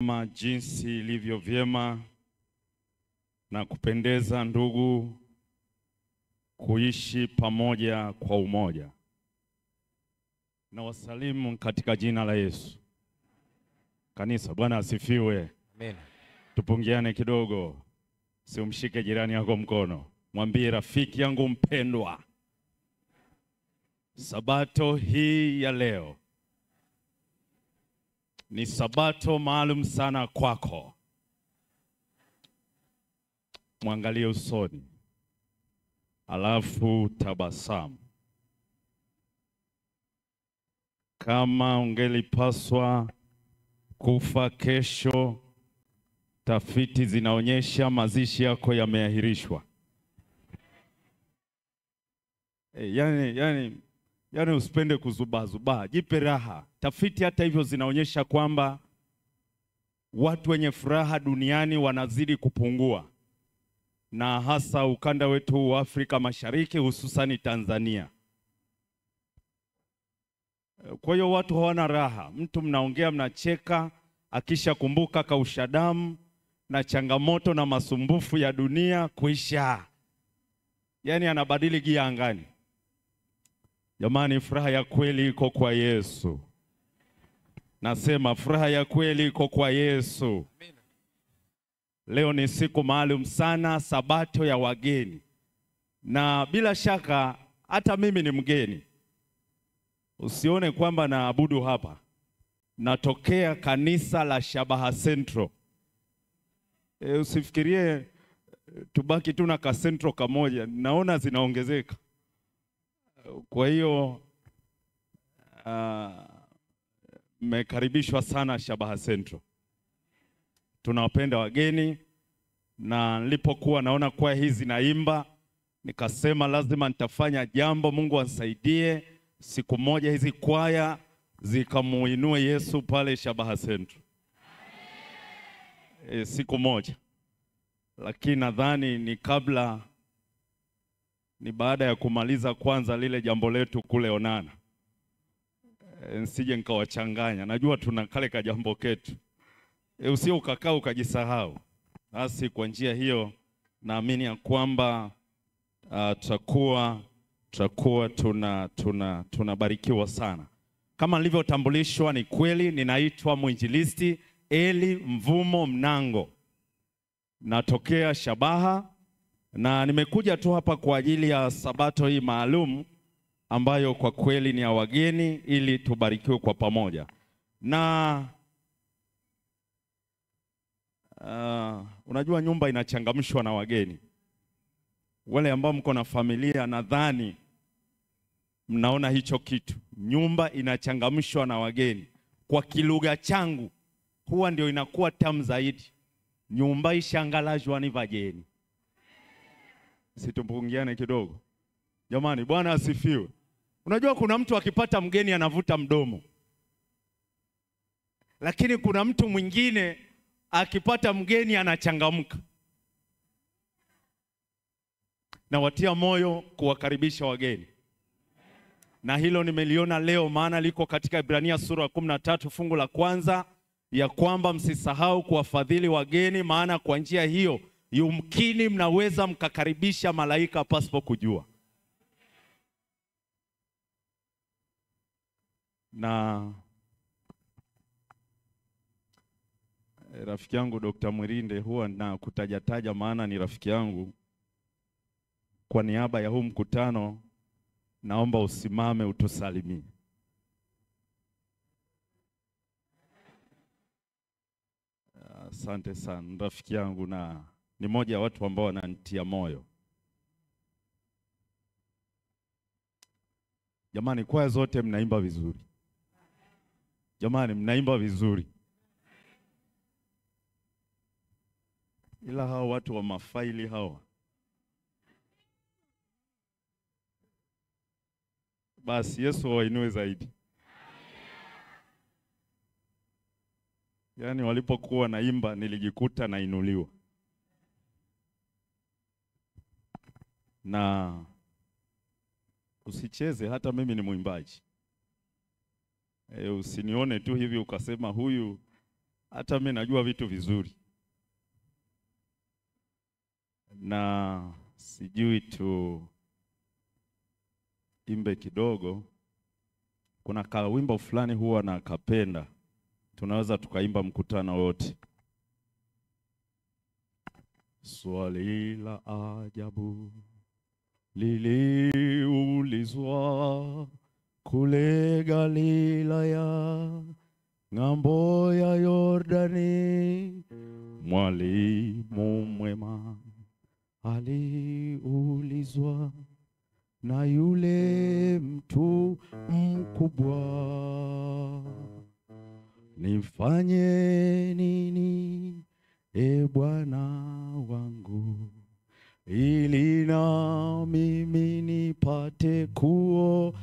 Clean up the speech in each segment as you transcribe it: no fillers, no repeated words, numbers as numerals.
Kama jinsi ilivyo vyema na kupendeza ndugu kuishi pamoja kwa umoja. Na wasalimu katika jina la Yesu. Kanisa, Bwana asifiwe. Amen. Tupungiane kidogo. Simshike jirani yako mkono. Mwambie rafiki yangu mpendwa, Sabato hii ya leo ni sabato maalum sana kwako. Mwangalie usoni, alafu tabasamu. Kama ungelipaswa kufa kesho, tafiti zinaonyesha mazishi yako yameahirishwa. Yani usipende kuzubazuba, jipe raha. Tafiti hata hivyo zinaonyesha kwamba watu wenye furaha duniani wanazidi kupungua, na hasa ukanda wetu wa Afrika Mashariki, hususani Tanzania. Kwa hiyo watu hawana raha. Mtu mnaongea mnacheka, akisha kumbuka kausha damu na changamoto na masumbufu ya dunia kuisha, yani anabadili gia angani. Jamani, furaha ya kweli iko kwa Yesu. Nasema furaha ya kweli iko kwa Yesu. Leo ni siku maalum sana, sabato ya wageni. Na bila shaka hata mimi ni mgeni. Usione kwamba naabudu hapa. Natokea kanisa la Shabaha Central. Usifikirie tubaki tu na ka Central kamoja. Naona zinaongezeka. Kwa hiyo mmekaribishwa sana Shabaha Central. Tunawapenda wageni, na nilipokuwa naona kwaya hizi naimba, nikasema lazima nitafanya jambo, Mungu anisaidie siku moja hizi kwaya zikamuinue Yesu pale Shabaha Central. Siku moja. Lakini nadhani ni baada ya kumaliza kwanza lile jambo letu kule Onana. Nsije nikawachanganya. Najua tuna kale ka jambo ketu. Usio ukakaa ukajisahau. Basi kwa njia hiyo naamini ya kwamba tutakuwa tunabarikiwa sana. Kama nilivyotambulishwa, ni kweli ninaitwa Mwinjilisti Eli Mvumo Mnango. Natokea Shabaha, na nimekuja tu hapa kwa ajili ya sabato hii maalum ambayo kwa kweli ni ya wageni, ili tubarikiwe kwa pamoja. Na unajua nyumba inachangamshwa na wageni. Wale ambao mko na familia, nadhani mnaona hicho kitu. Nyumba inachangamshwa na wageni. Kwa kilugha changu huwa ndio inakuwa tamu zaidi. Nyumba ishangalajwa ni vageni. Situmpungiane kidogo. Jamani, Bwana asifiwe. Unajua kuna mtu akipata mgeni anavuta mdomo. Lakini kuna mtu mwingine akipata mgeni anachangamka. Na watia moyo kuwakaribisha wageni. Na hilo nimeliona leo, maana liko katika Ibrania sura 13 fungu la kwanza, ya kwamba msisahau kuwafadhili wageni, maana kwa njia hiyo yumkini mnaweza mkakaribisha malaika pasipo kujua. Na rafiki yangu Dr. Mwirinde huwa na kutajataja, maana ni rafiki yangu. Kwa niaba ya huu mkutano naomba usimame utusalimie. Asante sana rafiki yangu, na ni moja ya watu ambao wananitia moyo. Jamani, kwaya zote mnaimba vizuri. Jamani, mnaimba vizuri. Ila hao watu wa mafaili hawa, basi Yesu wainue zaidi. Yaani walipokuwa naimba nilijikuta nainuliwa. Na usicheze, hata mimi ni mwimbaji. Usinione tu hivi ukasema huyu Hata mimi najua vitu vizuri. Na sijui tu imbe kidogo. Kuna kawimbo fulani huwa nakapenda. Tunaweza tukaimba mkutano wote. Swali la ajabu liliulizwa kule Galilaya, ng'ambo ya Yordani. Mwalimu mwema aliulizwa na yule mtu mkubwa, nifanye nini Bwana wangu, ili na mimi nipate kuokoka?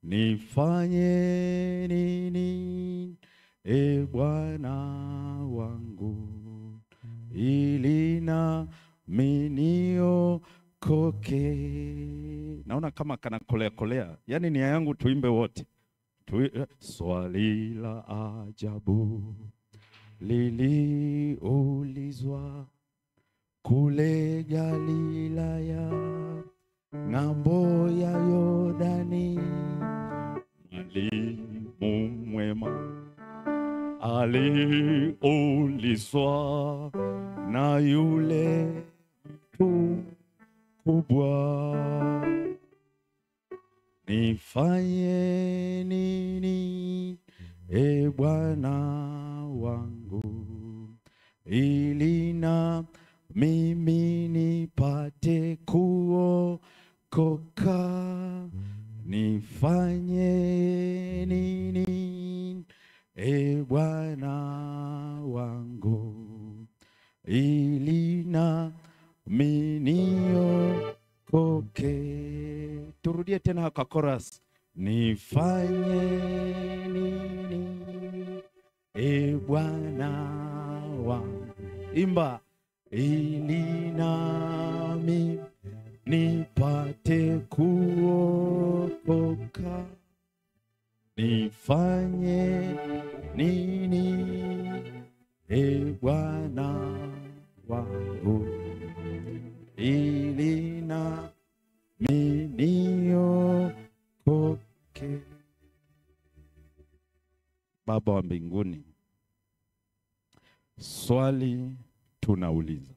Nifanye nini Bwana wangu, ili na mimi niokoke? Naona kama kana kolea. Yaani nia yangu tuimbe wote. Swali la ajabu liliulizwa kule Galilaya, ng'ambo ya Yordani. Mwalimu mwema aliulizwa na yule mtu mkubwa, nifanye nini Bwana wangu, ili na mimi nipate kuokoka? Nifanye nini Bwana wangu, ili na mimi niokoke? Turudie tena kwa chorus. Nifanye nini Bwana wangu, imba, ili nami nipate kuokoka? Nifanye nini Bwana wangu, ili nami niokoke? Baba wa mbinguni, swali tunauliza,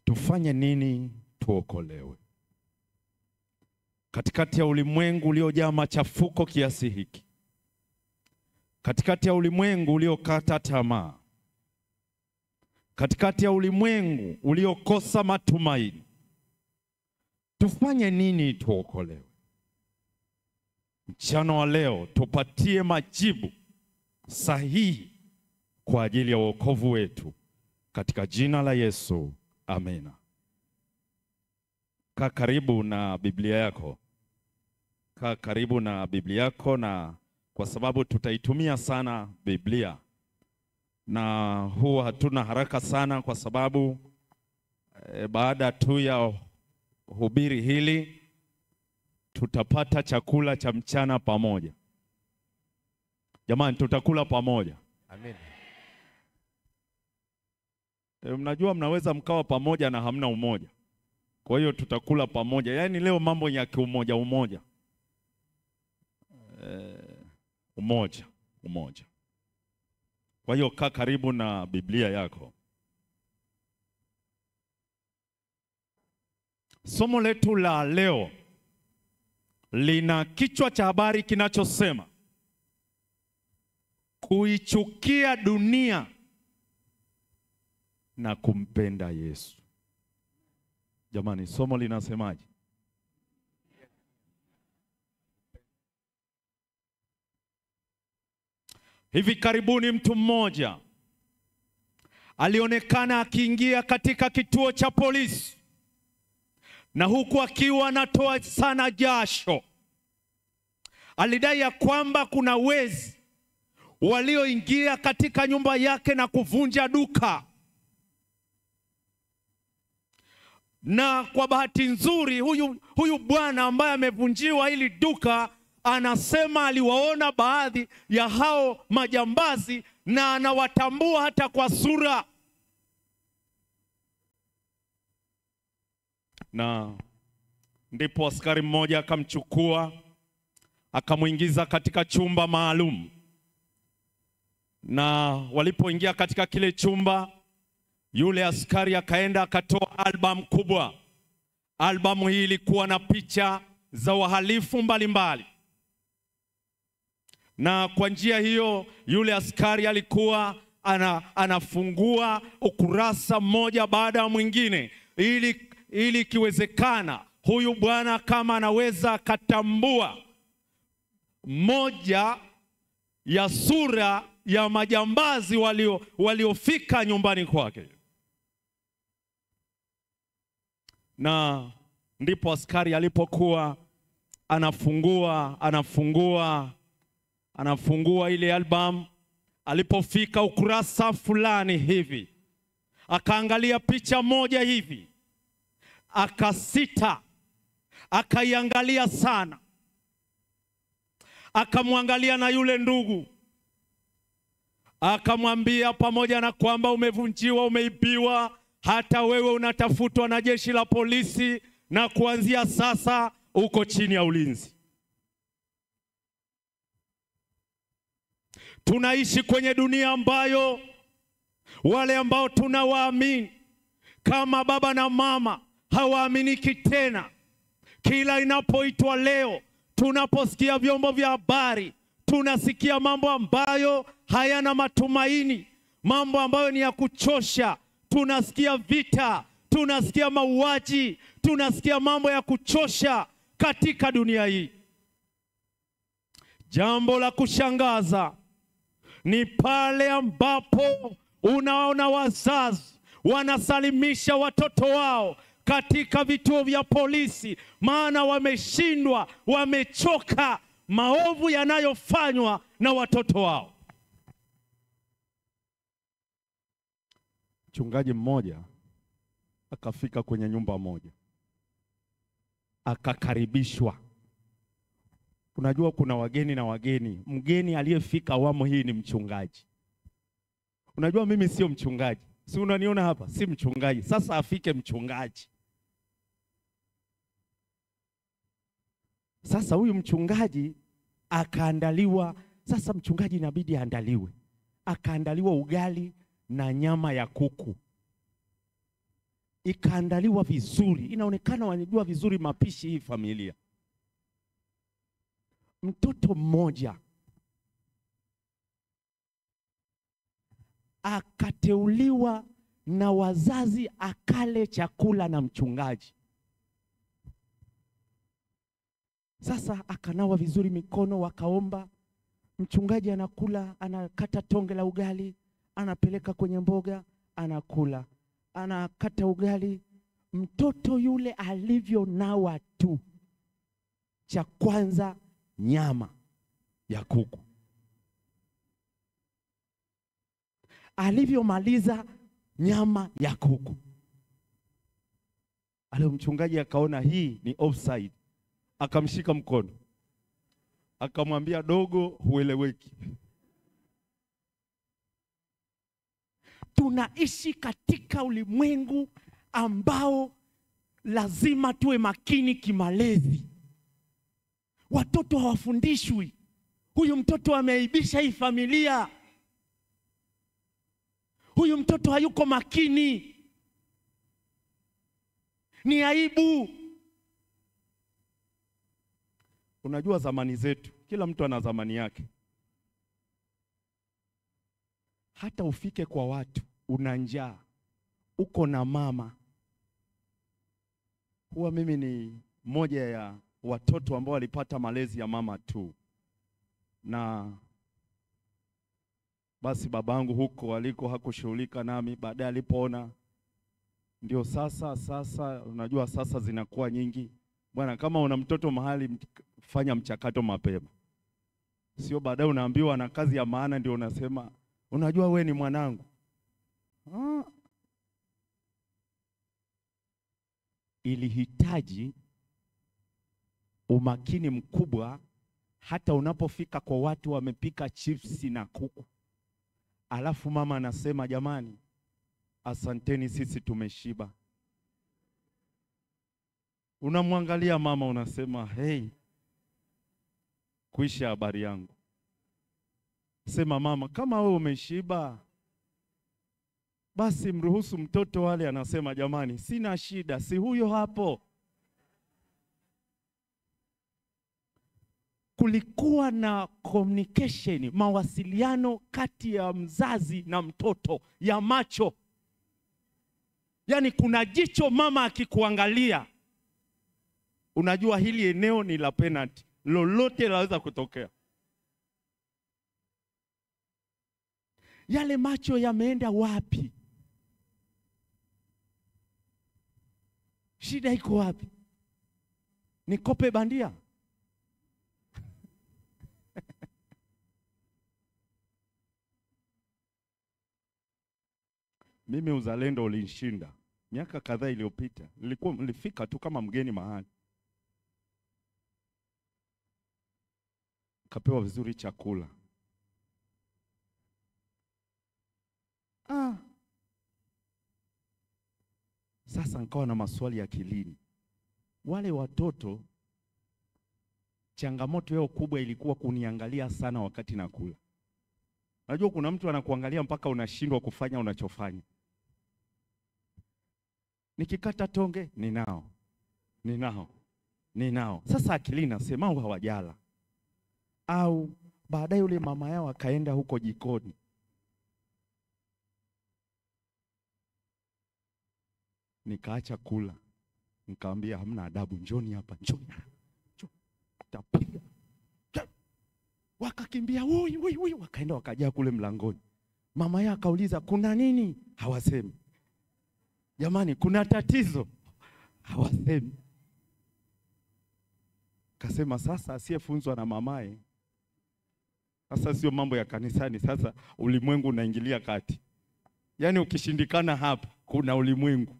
tufanye nini tuokolewe? Katikati ya ulimwengu uliojaa machafuko kiasi hiki, katikati ya ulimwengu uliokata tamaa, katikati ya ulimwengu uliokosa matumaini, tufanye nini tuokolewe? Mchana wa leo tupatie majibu sahihi kwa ajili ya wokovu wetu, katika jina la Yesu, amina. Kaa karibu na Biblia yako. Kaa karibu na Biblia yako, na kwa sababu tutaitumia sana Biblia, na huwa hatuna haraka sana, kwa sababu baada tu ya hubiri hili tutapata chakula cha mchana pamoja. Jamani, tutakula pamoja. Amen. Mnajua mnaweza mkawa pamoja na hamna umoja. Kwa hiyo tutakula pamoja. Yaani leo mambo ya kiumoja umoja. Umoja. Kwa hiyo kaa karibu na Biblia yako. Somo letu la leo lina kichwa cha habari kinachosema kuichukia dunia na kumpenda Yesu. Jamani, somo linasemaje? Hivi karibuni mtu mmoja alionekana akiingia katika kituo cha polisi, na huku akiwa anatoa sana jasho. Alidai ya kwamba kuna wezi walioingia katika nyumba yake na kuvunja duka. Na kwa bahati nzuri huyu bwana ambaye amevunjiwa hili duka anasema aliwaona baadhi ya hao majambazi na anawatambua hata kwa sura. Na ndipo askari mmoja akamchukua, akamuingiza katika chumba maalum. Na walipoingia katika kile chumba, yule askari akaenda akatoa album kubwa. Albamu hii ilikuwa na picha za wahalifu mbalimbali. Na kwa njia hiyo yule askari alikuwa anafungua ukurasa mmoja baada ya mwingine, ili kiwezekana huyu bwana kama anaweza katambua moja ya sura ya majambazi waliofika nyumbani kwake. Na ndipo askari alipokuwa anafungua ile album, alipofika ukurasa fulani hivi, akaangalia picha moja hivi, akasita, akaiangalia sana, akamwangalia na yule ndugu, akamwambia, pamoja na kwamba umevunjiwa, umeibiwa, hata wewe unatafutwa na jeshi la polisi, na kuanzia sasa uko chini ya ulinzi. Tunaishi kwenye dunia ambayo wale ambao tunawaamini kama baba na mama hawaaminiki tena. Kila inapoitwa leo, tunaposikia vyombo vya habari, tunasikia mambo ambayo hayana matumaini, mambo ambayo ni ya kuchosha. Tunasikia vita, tunasikia mauaji, tunasikia mambo ya kuchosha katika dunia hii. Jambo la kushangaza ni pale ambapo unaona wazazi wanasalimisha watoto wao katika vituo vya polisi, maana wameshindwa, wamechoka maovu yanayofanywa na watoto wao. Mchungaji mmoja akafika kwenye nyumba moja, akakaribishwa. Unajua kuna wageni na wageni. Mgeni aliyefika awamu hii ni mchungaji. Unajua mimi sio mchungaji, si unaniona hapa, si mchungaji. Sasa afike mchungaji. Sasa huyu mchungaji akaandaliwa. Sasa mchungaji inabidi aandaliwe. Akaandaliwa ugali na nyama ya kuku, ikaandaliwa vizuri. Inaonekana wanajua vizuri mapishi hii familia. Mtoto mmoja akateuliwa na wazazi akale chakula na mchungaji. Sasa akanawa vizuri mikono, wakaomba. Mchungaji anakula, anakata tonge la ugali, anapeleka kwenye mboga, anakula, anakata ugali. Mtoto yule alivyo nawa tu, cha kwanza nyama ya kuku. Alivyomaliza nyama ya kuku, ale mchungaji akaona hii ni offside, akamshika mkono, akamwambia, dogo, hueleweki. Tunaishi katika ulimwengu ambao lazima tuwe makini kimalezi. Watoto hawafundishwi. Huyu mtoto ameaibisha hii familia. Huyu mtoto hayuko makini. Ni aibu. Unajua zamani zetu, kila mtu ana zamani yake. Hata ufike kwa watu, una njaa, uko na mama. Huwa mimi ni moja ya watoto ambao walipata malezi ya mama tu. Na basi babangu huko aliko hakushughulika nami. Baadaye alipoona ndio sasa unajua sasa zinakuwa nyingi. Bwana, kama una mtoto mahali, fanya mchakato mapema. Sio baadaye unaambiwa na kazi ya maana ndio unasema unajua we ni mwanangu. Ilihitaji umakini mkubwa Hata unapofika kwa watu wamepika chipsi na kuku, alafu mama anasema jamani, asanteni sisi tumeshiba. Unamwangalia mama unasema hey, kuisha habari yangu. Sema mama, kama wewe umeshiba, basi mruhusu mtoto wale. Anasema jamani, sina shida, si huyo hapo. Kulikuwa na communication, mawasiliano kati ya mzazi na mtoto ya macho. Yaani kuna jicho mama akikuangalia, unajua hili eneo ni la penalty, lolote laweza kutokea. Yale macho yameenda wapi? Shida iko wapi? Ni kope bandia? Mimi uzalendo ulinishinda. Miaka kadhaa iliyopita, nilifika tu kama mgeni mahali. Kapewa vizuri chakula. Sasa nikawa na maswali ya akilini. Wale watoto, changamoto yao kubwa ilikuwa kuniangalia sana wakati nakula. Najua kuna mtu anakuangalia mpaka unashindwa kufanya unachofanya. Nikikata tonge, ninao. Sasa akilini nasema hawajala. Au baadaye yule mama yao akaenda huko jikoni. Nikaacha kula. Nikamwambia hamna adabu, njoni hapa, njoni. Tapiga. Wakakimbia, woi, wakaenda wakajaa kule mlangoni. Mama yao akauliza, kuna nini? Hawasemi. Jamani, kuna tatizo? Hawasemi. Kasema sasa asiyefunzwa na mamaye. Sasa sio mambo ya kanisani, sasa ulimwengu unaingilia kati. Yaani ukishindikana hapa, kuna ulimwengu.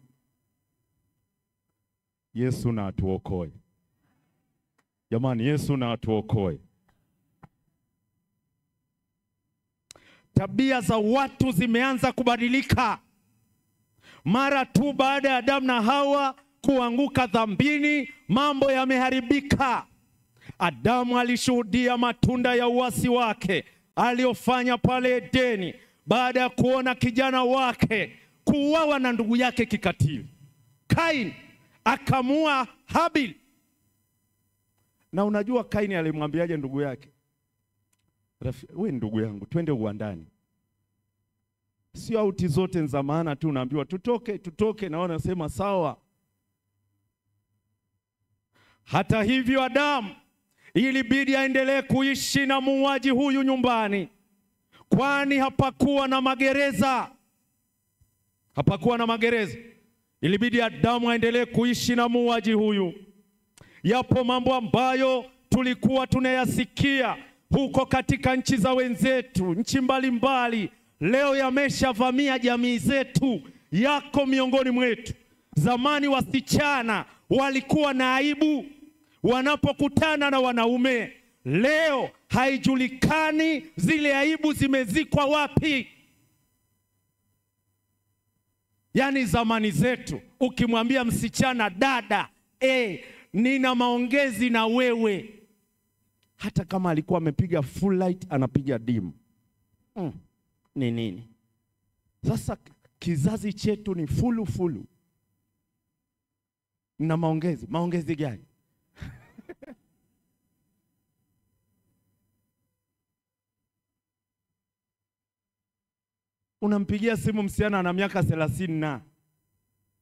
Yesu na atuokoe. Jamani, Yesu na atuokoe. Tabia za watu zimeanza kubadilika. Mara tu baada ya Adamu na Hawa kuanguka dhambini, mambo yameharibika. Adamu alishuhudia matunda ya uasi wake aliofanya pale Edeni, baada ya kuona kijana wake kuuawa na ndugu yake kikatili. Kaini akamua Habili. Na unajua Kaini alimwambiaje ndugu yake? Wewe ndugu yangu, twende uwandani. Sio auti zote za maana tu unaambiwa tutoke na wanasema sawa. Hata hivyo Adamu ilibidi aendelee kuishi na muuaji huyu nyumbani, kwani hapakuwa na magereza. Ilibidi Adamu aendelee kuishi na muuaji huyu. Yapo mambo ambayo tulikuwa tunayasikia huko katika nchi za wenzetu, nchi mbalimbali, leo yameshavamia jamii zetu, yako miongoni mwetu. Zamani wasichana walikuwa na aibu wanapokutana na wanaume. Leo haijulikani zile aibu zimezikwa wapi. Yaani zamani zetu ukimwambia msichana dada, nina maongezi na wewe, hata kama alikuwa amepiga full light anapiga dim. Ni nini? Sasa kizazi chetu ni fulu. Na maongezi gani? Unampigia simu msichana ana miaka 30 na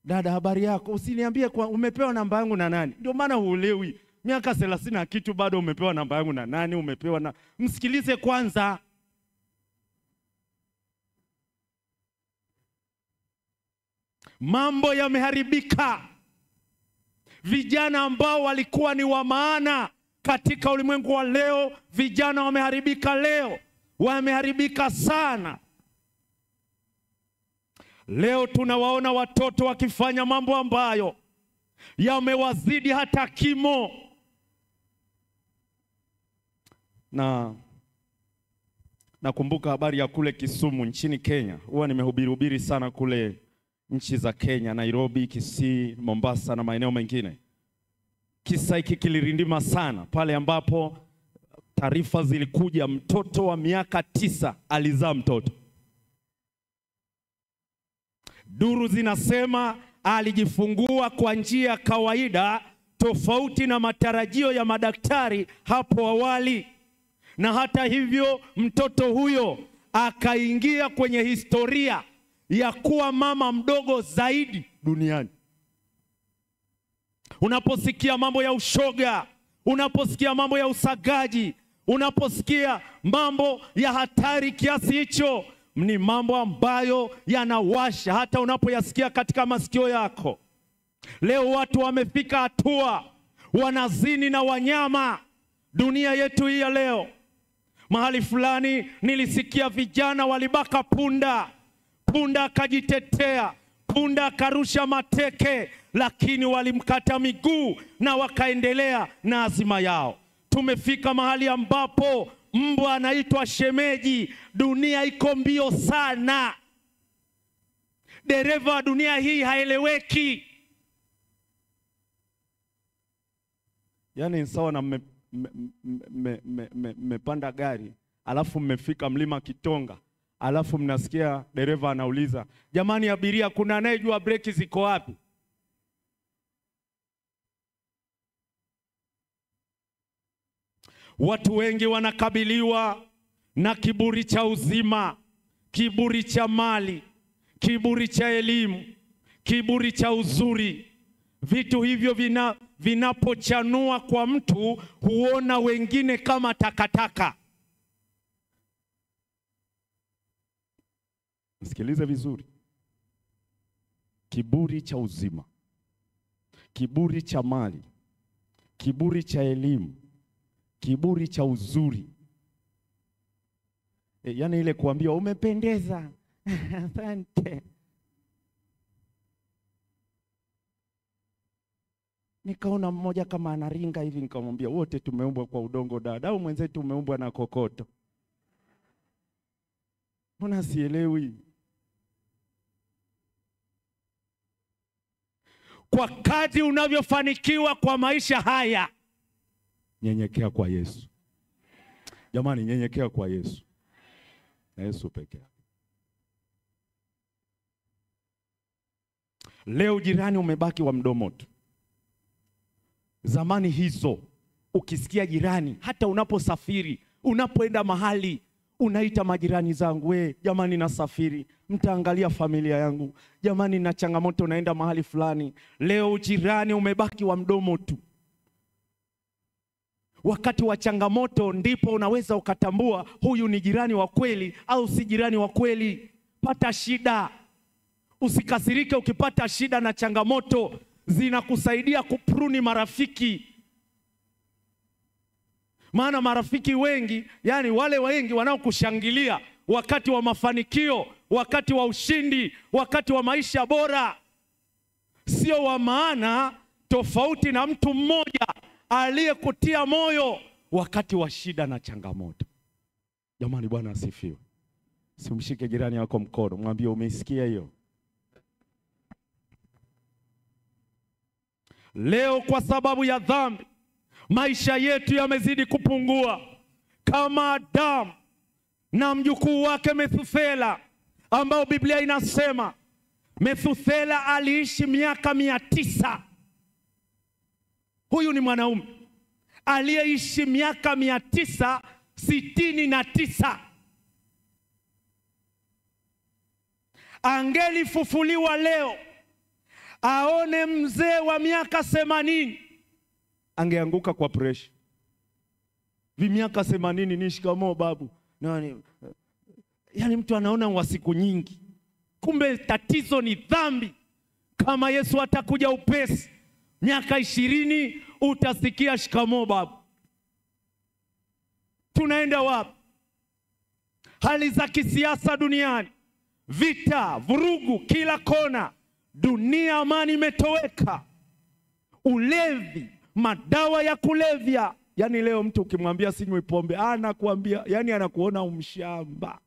dada, habari yako? Usiniambie kwa umepewa namba yangu na nani? Ndio maana huelewi. Miaka 30 na kitu bado umepewa namba yangu na nani? Umepewa na msikilize kwanza. Mambo yameharibika. Vijana ambao walikuwa ni wa maana katika ulimwengu wa leo, vijana wameharibika leo. Wameharibika sana. Leo tunawaona watoto wakifanya mambo ambayo yamewazidi hata kimo. Na nakumbuka habari ya kule Kisumu nchini Kenya. Huwa nimehubiri sana kule nchi za Kenya, Nairobi, Kisii, Mombasa na maeneo mengine. Kisa hiki kilirindima sana pale ambapo taarifa zilikuja mtoto wa miaka 9 alizaa mtoto. Duru zinasema alijifungua kwa njia ya kawaida, tofauti na matarajio ya madaktari hapo awali. Na hata hivyo mtoto huyo akaingia kwenye historia ya kuwa mama mdogo zaidi duniani. Unaposikia mambo ya ushoga, unaposikia mambo ya usagaji, unaposikia mambo ya hatari kiasi hicho, ni mambo ambayo yanawasha hata unapoyasikia katika masikio yako. Leo watu wamefika hatua wanazini na wanyama. Dunia yetu hii ya leo, mahali fulani nilisikia vijana walibaka punda. Punda akajitetea, punda akarusha mateke, lakini walimkata miguu na wakaendelea na azima yao. Tumefika mahali ambapo mbwa anaitwa shemeji. Dunia iko mbio sana. Dereva wa dunia hii haeleweki. Yaani sawa na mmepanda gari, alafu mmefika mlima Kitonga, alafu mnasikia dereva anauliza, jamani abiria, kuna anayejua breki ziko wapi? Watu wengi wanakabiliwa na kiburi cha uzima, kiburi cha mali, kiburi cha elimu, kiburi cha uzuri. Vitu hivyo vinapochanua kwa mtu, huona wengine kama takataka. Sikiliza vizuri. Kiburi cha uzima, kiburi cha mali, kiburi cha elimu, kiburi cha uzuri. Yaani ile kuambia umependeza, asante. Nikaona mmoja kama anaringa hivi, nikamwambia wote tumeumbwa kwa udongo dada, au mwenzetu umeumbwa na kokoto? Mbona sielewi? Kwa kadri unavyofanikiwa kwa maisha haya, nyenyekea kwa Yesu. Jamani, nyenyekea kwa Yesu. Na Yesu pekee. Leo jirani umebaki wa mdomo tu. Zamani hizo ukisikia jirani, hata unaposafiri, unapoenda mahali, unaita majirani zangu, we jamani nasafiri, mtaangalia familia yangu, jamani na changamoto naenda mahali fulani. Leo jirani umebaki wa mdomo tu. Wakati wa changamoto ndipo unaweza ukatambua huyu ni jirani wa kweli au si jirani wa kweli. Pata shida, usikasirike ukipata shida na changamoto. Zinakusaidia kupruni marafiki. Maana marafiki wengi, yani wale wengi wanaokushangilia wakati wa mafanikio, wakati wa ushindi, wakati wa maisha bora, sio wa maana, tofauti na mtu mmoja aliyekutia moyo wakati wa shida na changamoto. Jamani, Bwana asifiwe. Simshike jirani yako mkono, mwambie umeisikia hiyo? Leo kwa sababu ya dhambi, maisha yetu yamezidi kupungua. Kama Adamu na mjukuu wake Methusela, ambao Biblia inasema Methusela aliishi miaka 900. Huyu ni mwanaume aliyeishi miaka 969. Angelifufuliwa leo aone mzee wa miaka 80, angeanguka kwa pressure. Miaka 80 ni shikamoo babu. Nani? Yani mtu anaona wa siku nyingi. Kumbe tatizo ni dhambi. Kama Yesu atakuja upesi, miaka 20 utasikia shikamoo babu. Tunaenda wapi? Hali za kisiasa duniani, vita, vurugu kila kona. Dunia amani imetoweka. Ulevi, madawa ya kulevya Yaani leo mtu ukimwambia sinywi pombe, anakuambia, yaani anakuona umshamba.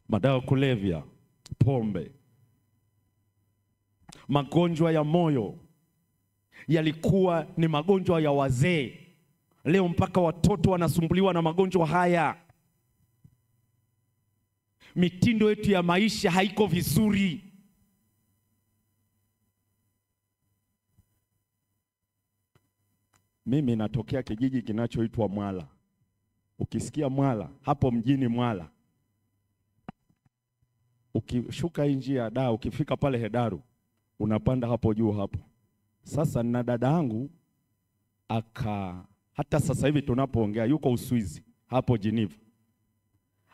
Madawa kulevya, pombe, magonjwa ya moyo yalikuwa ni magonjwa ya wazee. Leo mpaka watoto wanasumbuliwa na magonjwa haya. Mitindo yetu ya maisha haiko vizuri. Mimi natokea kijiji kinachoitwa Mwala. Ukisikia Mwala, hapo mjini Mwala, ukishuka njia ya Dar, ukifika pale Hedaru, unapanda hapo juu hapo. Sasa nina dada yangu hata sasa hivi tunapoongea yuko Uswizi hapo Geneva.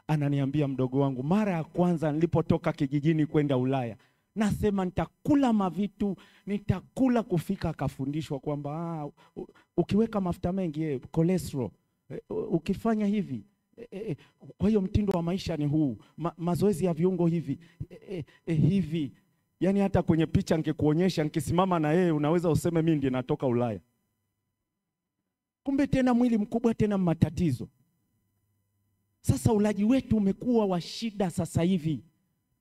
Ananiambia, mdogo wangu, mara ya kwanza nilipotoka kijijini kwenda Ulaya, nasema nitakula mavitu, nitakula kufika. Akafundishwa kwamba ukiweka mafuta mengi cholesterol, ukifanya hivi, kwa hiyo mtindo wa maisha ni huu, mazoezi ya viungo hivi hivi. Yaani hata kwenye picha nikikuonyesha, nikisimama na yeye unaweza useme mimi ndiye natoka Ulaya. Kumbe tena mwili mkubwa, tena matatizo. Sasa ulaji wetu umekuwa wa shida sasa hivi.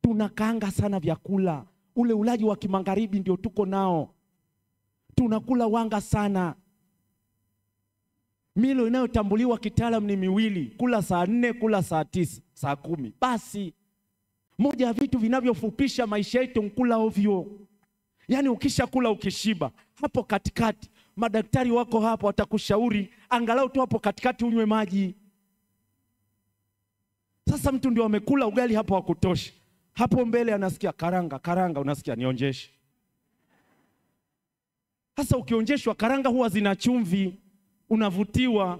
Tunakaanga sana vyakula. Ule ulaji wa kimagharibi ndio tuko nao. Tunakula wanga sana. Milo inayotambuliwa kitaalamu ni miwili, kula saa 4, kula saa 9, saa 10. Basi moja ya vitu vinavyofupisha maisha yetu nkula ovyo. Yaani ukisha kula ukishiba, hapo katikati madaktari wako hapo watakushauri angalau tu hapo katikati unywe maji. Sasa mtu ndio amekula ugali hapo wa kutosha. Hapo mbele anasikia karanga, karanga, unasikia nionjeshe. Sasa ukionjeshwa karanga huwa zina chumvi, unavutiwa.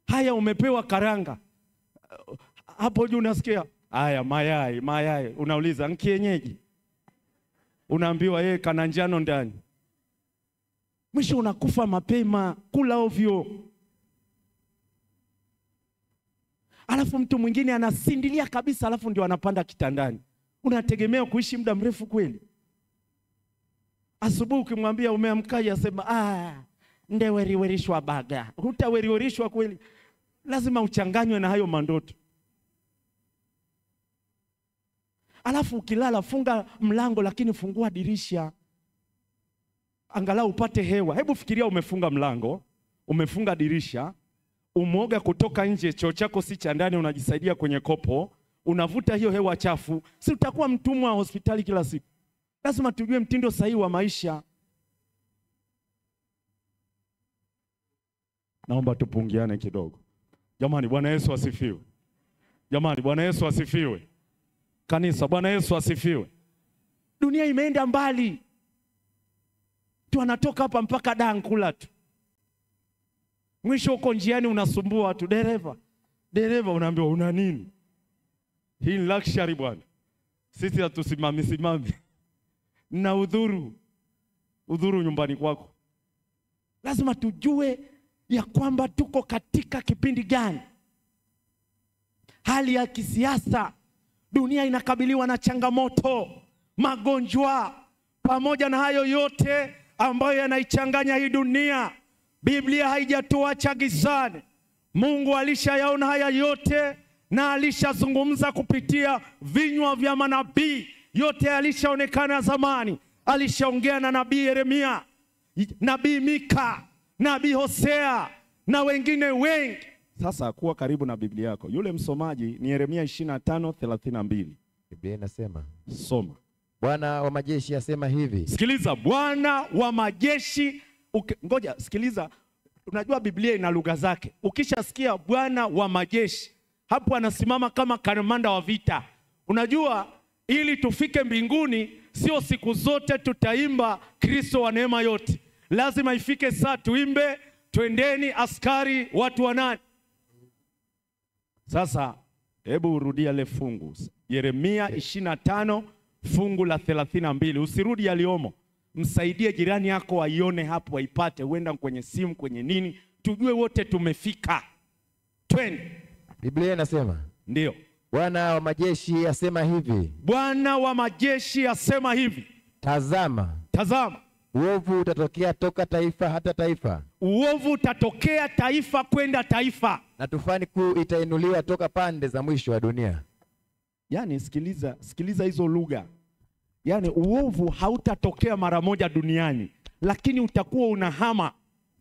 Haya, umepewa karanga. Hapo juu unasikia, haya mayai, mayai. Unauliza, nkienyeji? Unaambiwa yeye kana njano ndani. Mwisho unakufa mapema, kula ovyo. Alafu mtu mwingine anasindilia kabisa, alafu ndio anapanda kitandani. Unategemea kuishi muda mrefu kweli? Asubuhi ukimwambia umeamkaje, asema ndeweriwerishwa baga. Hutaweriwerishwa kweli. Lazima uchanganywe na hayo mandoto. Alafu ukilala, funga mlango lakini fungua dirisha, angalau upate hewa. Hebu fikiria umefunga mlango, umefunga dirisha, umeoga kutoka nje, choo chako si cha ndani, unajisaidia kwenye kopo, unavuta hiyo hewa chafu. Si utakuwa mtumwa wa hospitali kila siku? Lazima tujue mtindo sahihi wa maisha. Naomba tupungiane kidogo. Jamani, Bwana Yesu asifiwe. Jamani, Bwana Yesu asifiwe. Kanisa, Bwana Yesu asifiwe. Dunia imeenda mbali. Tu anatoka hapa mpaka Dar nkula tu. Mwisho uko njiani unasumbua watu, dereva unaambiwa una nini? Hii ni luxury bwana. Sisi hatusimami. Na udhuru nyumbani kwako. Lazima tujue ya kwamba tuko katika kipindi gani. Hali ya kisiasa, dunia inakabiliwa na changamoto, magonjwa, pamoja na hayo yote ambayo yanaichanganya hii dunia. Biblia haijatuacha gizani. Mungu alishayaona haya yote na alishazungumza kupitia vinywa vya manabii. Yote alishaonekana zamani. Alishaongea na nabii Yeremia, nabii Mika, nabii Hosea na wengine wengi. Sasa kuwa karibu na Biblia yako. Yule msomaji ni Yeremia 25:32. Biblia inasema, soma. Bwana wa majeshi asema hivi. Sikiliza, Bwana wa majeshi. Ngoja, sikiliza. Unajua Biblia ina lugha zake. Ukishasikia Bwana wa majeshi, hapo anasimama kama kamanda wa vita. Unajua, ili tufike mbinguni, sio siku zote tutaimba Kristo wa neema yote. Lazima ifike saa tuimbe twendeni askari watu wa nani. Sasa hebu urudia ile fungu. Yeremia 25 fungu la 32. Usirudi yaliomo. Msaidie jirani yako aione hapo, aipate, huenda kwenye simu, kwenye nini, tujue wote tumefika. Twende. Biblia inasema, ndio, Bwana wa majeshi asema hivi. Bwana wa majeshi asema hivi. Tazama. Tazama, uovu utatokea toka taifa hata taifa, uovu utatokea taifa kwenda taifa, na tufani kuu itainuliwa toka pande za mwisho wa dunia. Yaani sikiliza hizo lugha. Yaani uovu hautatokea mara moja duniani, lakini utakuwa unahama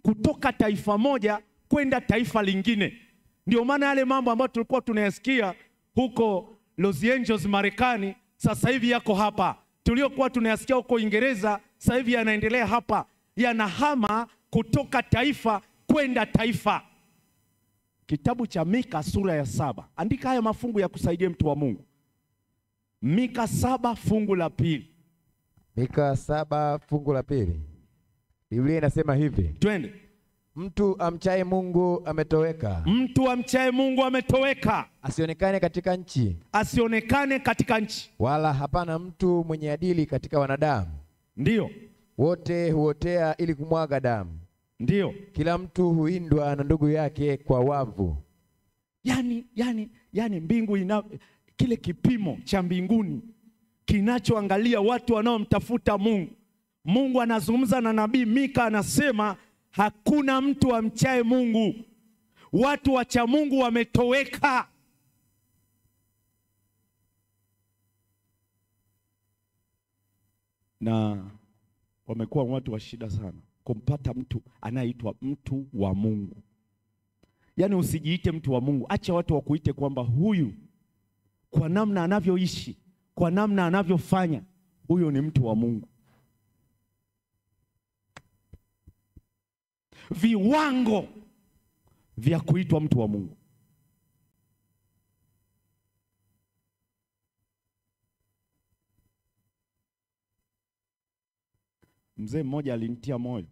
kutoka taifa moja kwenda taifa lingine. Ndio maana yale mambo ambayo tulikuwa tunayasikia huko Los Angeles Marekani, sasa hivi yako hapa. Tuliokuwa tunayasikia huko Uingereza, sasa hivi yanaendelea hapa. Yanahama kutoka taifa kwenda taifa. Kitabu cha Mika sura ya 7. Andika haya mafungu ya kusaidia mtu wa Mungu. Mika 7 fungu la 2. Mika 7 fungu la 2. Biblia inasema hivi. Twende. Mtu amchaye Mungu ametoweka. Mtu amchaye Mungu ametoweka. Asionekane katika nchi. Asionekane katika nchi. Wala hapana mtu mwenye adili katika wanadamu. Ndiyo. Wote huotea ili kumwaga damu. Ndiyo. Kila mtu huindwa na ndugu yake kwa wavu. Yani mbingu kile kipimo cha mbinguni kinachoangalia watu wanaomtafuta Mungu. Mungu anazungumza na nabii Mika, anasema hakuna mtu amchaye Mungu. Watu wacha Mungu wametoweka. Na wamekuwa watu wa shida sana kumpata mtu anayeitwa mtu wa Mungu. Yaani usijiite mtu wa Mungu, acha watu wakuite kwamba huyu kwa namna anavyoishi, kwa namna anavyofanya, huyo ni mtu wa Mungu. Viwango vya kuitwa mtu wa Mungu. Mzee mmoja alinitia moyo,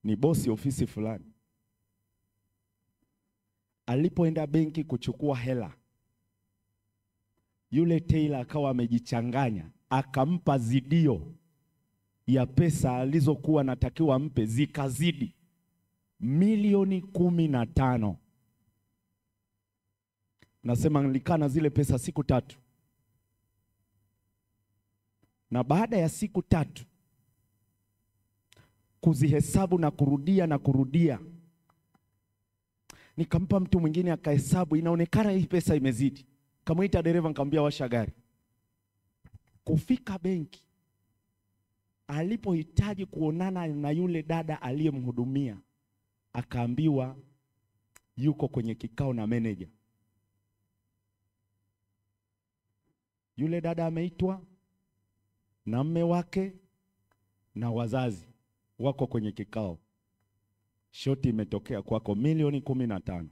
ni bosi ofisi fulani. Alipoenda benki kuchukua hela, yule teila akawa amejichanganya, akampa zidio ya pesa alizokuwa natakiwa mpe, zikazidi milioni 15. Nasema nilikaa na zile pesa siku 3. Na baada ya siku 3 kuzihesabu na kurudia, nikampa mtu mwingine akahesabu, inaonekana hii pesa imezidi. Kamuita dereva, nikamwambia washa gari. Kufika benki, alipohitaji kuonana na yule dada aliyemhudumia, akaambiwa yuko kwenye kikao na meneja. Yule dada ameitwa na mume wake na wazazi wako kwenye kikao. Shoti imetokea kwako milioni 15.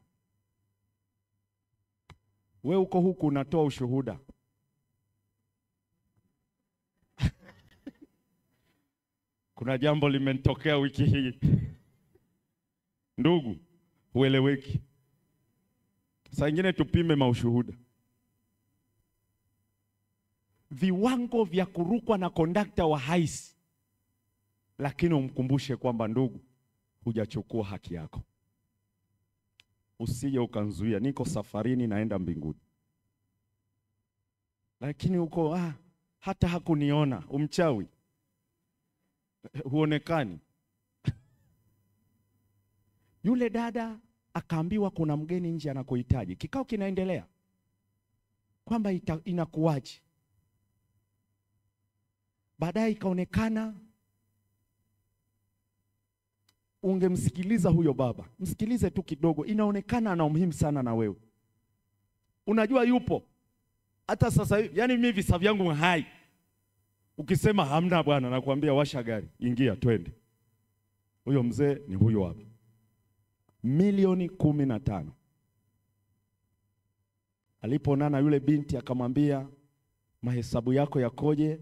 We uko huku unatoa ushuhuda. Kuna jambo limetokea wiki hii. Ndugu, hueleweki. Saa ingine tupime maushuhuda. Viwango vya kurukwa na kondakta wa haisi, lakini umkumbushe kwamba ndugu, hujachukua haki yako. Usije ukanzuia, niko safarini naenda mbinguni. Lakini uko hata hakuniona, umchawi. Huonekani. Yule dada akaambiwa kuna mgeni nje anakuhitaji. Kikao kinaendelea, kwamba inakuwaje. Baadaye ikaonekana, ungemsikiliza huyo baba, msikilize tu kidogo, inaonekana ana umuhimu sana na wewe. Unajua yupo hata sasa hivi, yani mimi visa vyangu hai. Ukisema hamna bwana, nakwambia washa gari, ingia twende. Huyo mzee ni huyo hapa. Milioni 15. Alipoonana yule binti akamwambia, mahesabu yako yakoje?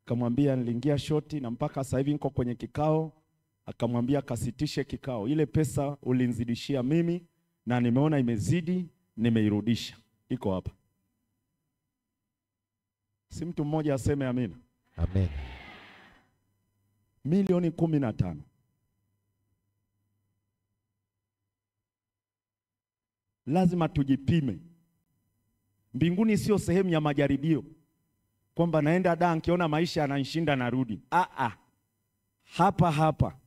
Akamwambia niliingia shoti na mpaka sasa hivi niko kwenye kikao. Akamwambia kasitishe kikao, ile pesa ulinizidishia mimi na nimeona imezidi, nimeirudisha, iko hapa. Si mtu mmoja aseme amina? Amen. Milioni 15. Lazima tujipime. Mbinguni sio sehemu ya majaribio. kwamba naenda da nikiona maisha yananishinda narudi. Hapa.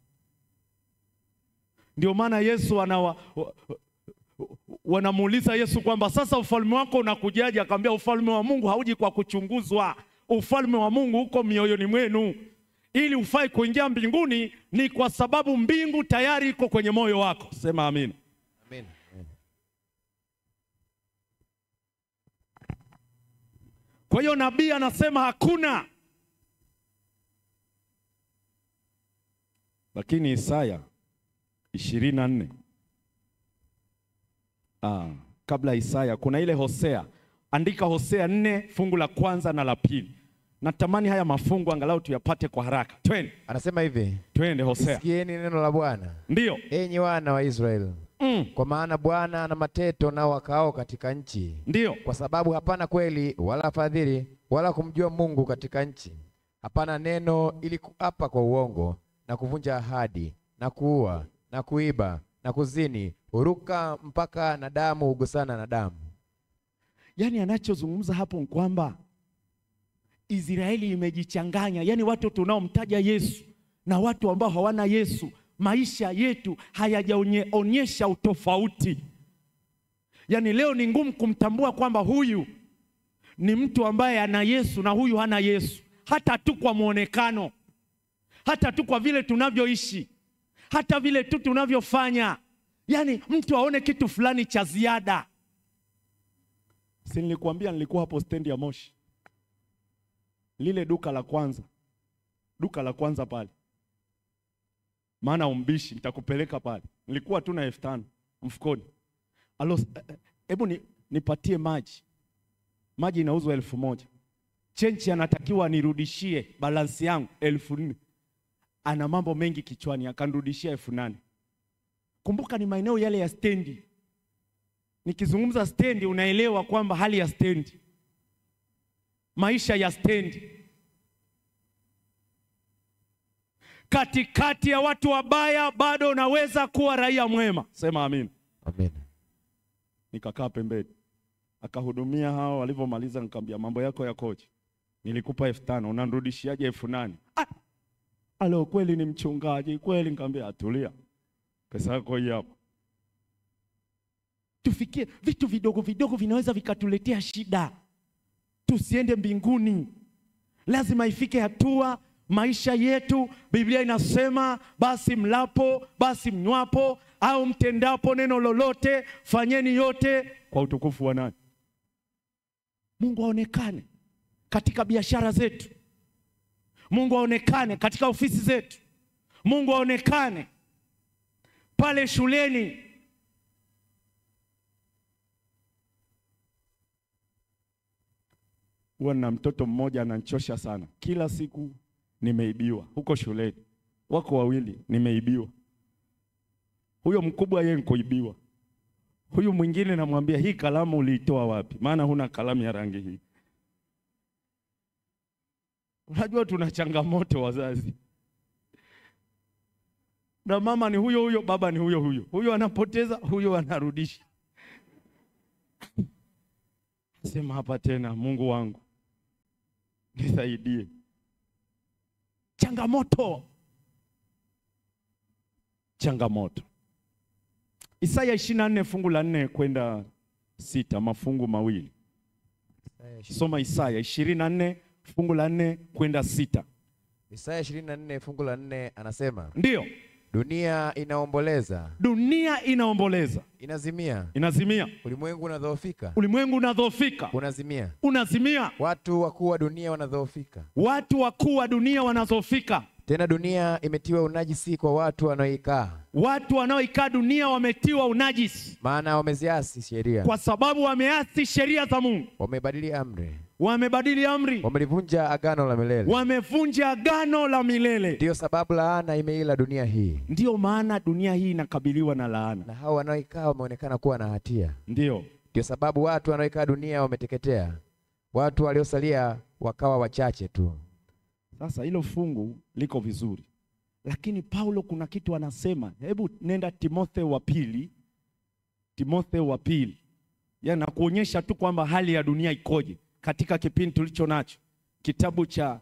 Ndio maana Yesu wanamuuliza Yesu kwamba sasa ufalme wako unakujaje? Akamwambia ufalme wa Mungu hauji kwa kuchunguzwa. Ufalme wa Mungu uko mioyoni mwenu. Ili ufai kuingia mbinguni ni kwa sababu mbingu tayari iko kwenye moyo wako. Sema amen. Amen. Kwa hiyo nabii anasema hakuna. Lakini Isaya 24. Kabla Isaya kuna ile Hosea. Andika Hosea 4 fungu la kwanza na la pili. Natamani haya mafungu angalau tuyapate kwa haraka. Twende. Anasema hivi. Twende Hosea. Sikieni neno la Bwana. Ndio. Enyi wana wa Israeli. Kwa maana Bwana ana mateto nao wakao katika nchi. Ndio. Kwa sababu hapana kweli wala fadhili wala kumjua Mungu katika nchi. Hapana neno ili kuapa kwa uongo na kuvunja ahadi na kuua na kuiba na kuzini, huruka mpaka na damu hugusana na damu. Yaani anachozungumza hapo ni kwamba Israeli imejichanganya. Yaani watu tunaomtaja Yesu na watu ambao hawana Yesu, maisha yetu hayajaonyesha utofauti. Yaani leo ni ngumu kumtambua kwamba huyu ni mtu ambaye ana Yesu na huyu hana Yesu. Hata tu kwa muonekano, hata tu kwa vile tunavyoishi, hata vile tu tunavyofanya. Yaani mtu aone kitu fulani cha ziada. Si nilikuambia nilikuwa hapo stendi ya Moshi. Lile duka la kwanza pale. Maana umbishi nitakupeleka pale. Nilikuwa tu na 5,000 mfukoni. Hebu nipatie maji. Maji inauzwa 1,000. Chenchi anatakiwa nirudishie balansi yangu 4,000. Ana mambo mengi kichwani, akanirudishia 8,000. Kumbuka ni maeneo yale ya stendi. Nikizungumza stendi unaelewa kwamba hali ya stendi. Maisha ya stendi. Katikati ya watu wabaya bado unaweza kuwa raia mwema. Sema amin. Amen. Nikakaa pembeni. Akahudumia hao, walivyomaliza nikamwambia mambo yako yakoje? Nilikupa 5,000, unanirudishiaje 8,000? Alo, kweli ni mchungaji, kweli. Nikamwambia atulia. Pesa yako hii hapa. Tufikie vitu vidogo vidogo vinaweza vikatuletea shida. Tusiende mbinguni. Lazima ifike hatua maisha yetu, Biblia inasema basi mlapo, basi mnywapo au mtendapo neno lolote, fanyeni yote kwa utukufu wa nani? Mungu aonekane katika biashara zetu. Mungu aonekane katika ofisi zetu. Mungu aonekane pale shuleni. Wana mtoto mmoja ananichosha sana. Kila siku nimeibiwa huko shuleni. Wako wawili nimeibiwa. Huyo mkubwa yeye nikoibiwa. Huyu mwingine namwambia hii kalamu uliitoa wapi? Maana huna kalamu ya rangi hii. Unajua tuna changamoto wazazi. Na mama ni huyo huyo, baba ni huyo huyo. Huyo anapoteza, huyo anarudisha. Sema hapa tena, Mungu wangu nisaidie. Changamoto. Isaya 24 fungu la 4 kwenda 6, mafungu mawili. Soma Isaya 24 fungu la 4 kwenda 6. Isaya 24 fungu la 4 anasema. Ndio. Dunia inaomboleza. Dunia inaomboleza. Inazimia. Inazimia. Ulimwengu unadhoofika. Ulimwengu unadhoofika. Unazimia. Unazimia. Watu wakuu wa dunia wanadhoofika. Watu wakuu wa dunia wanadhoofika. Tena dunia imetiwa unajisi kwa watu wanaoikaa. Watu wanaoikaa dunia wametiwa unajisi. Maana wameziasi sheria. Kwa sababu wameasi sheria za Mungu. Wamebadili amri. Wamelivunja agano la milele. Wamevunja agano la milele. Ndio sababu laana imeila dunia hii. Ndio maana dunia hii inakabiliwa na laana. Na hao wanaoikaa wameonekana kuwa na hatia. Ndio sababu watu wanaoikaa dunia wameteketea. Watu waliosalia wakawa wachache tu. Sasa hilo fungu liko vizuri. Lakini Paulo kuna kitu anasema. Hebu nenda Timotheo wa pili. Yana kuonyesha tu kwamba hali ya dunia ikoje katika kipindi tulicho nacho. kitabu cha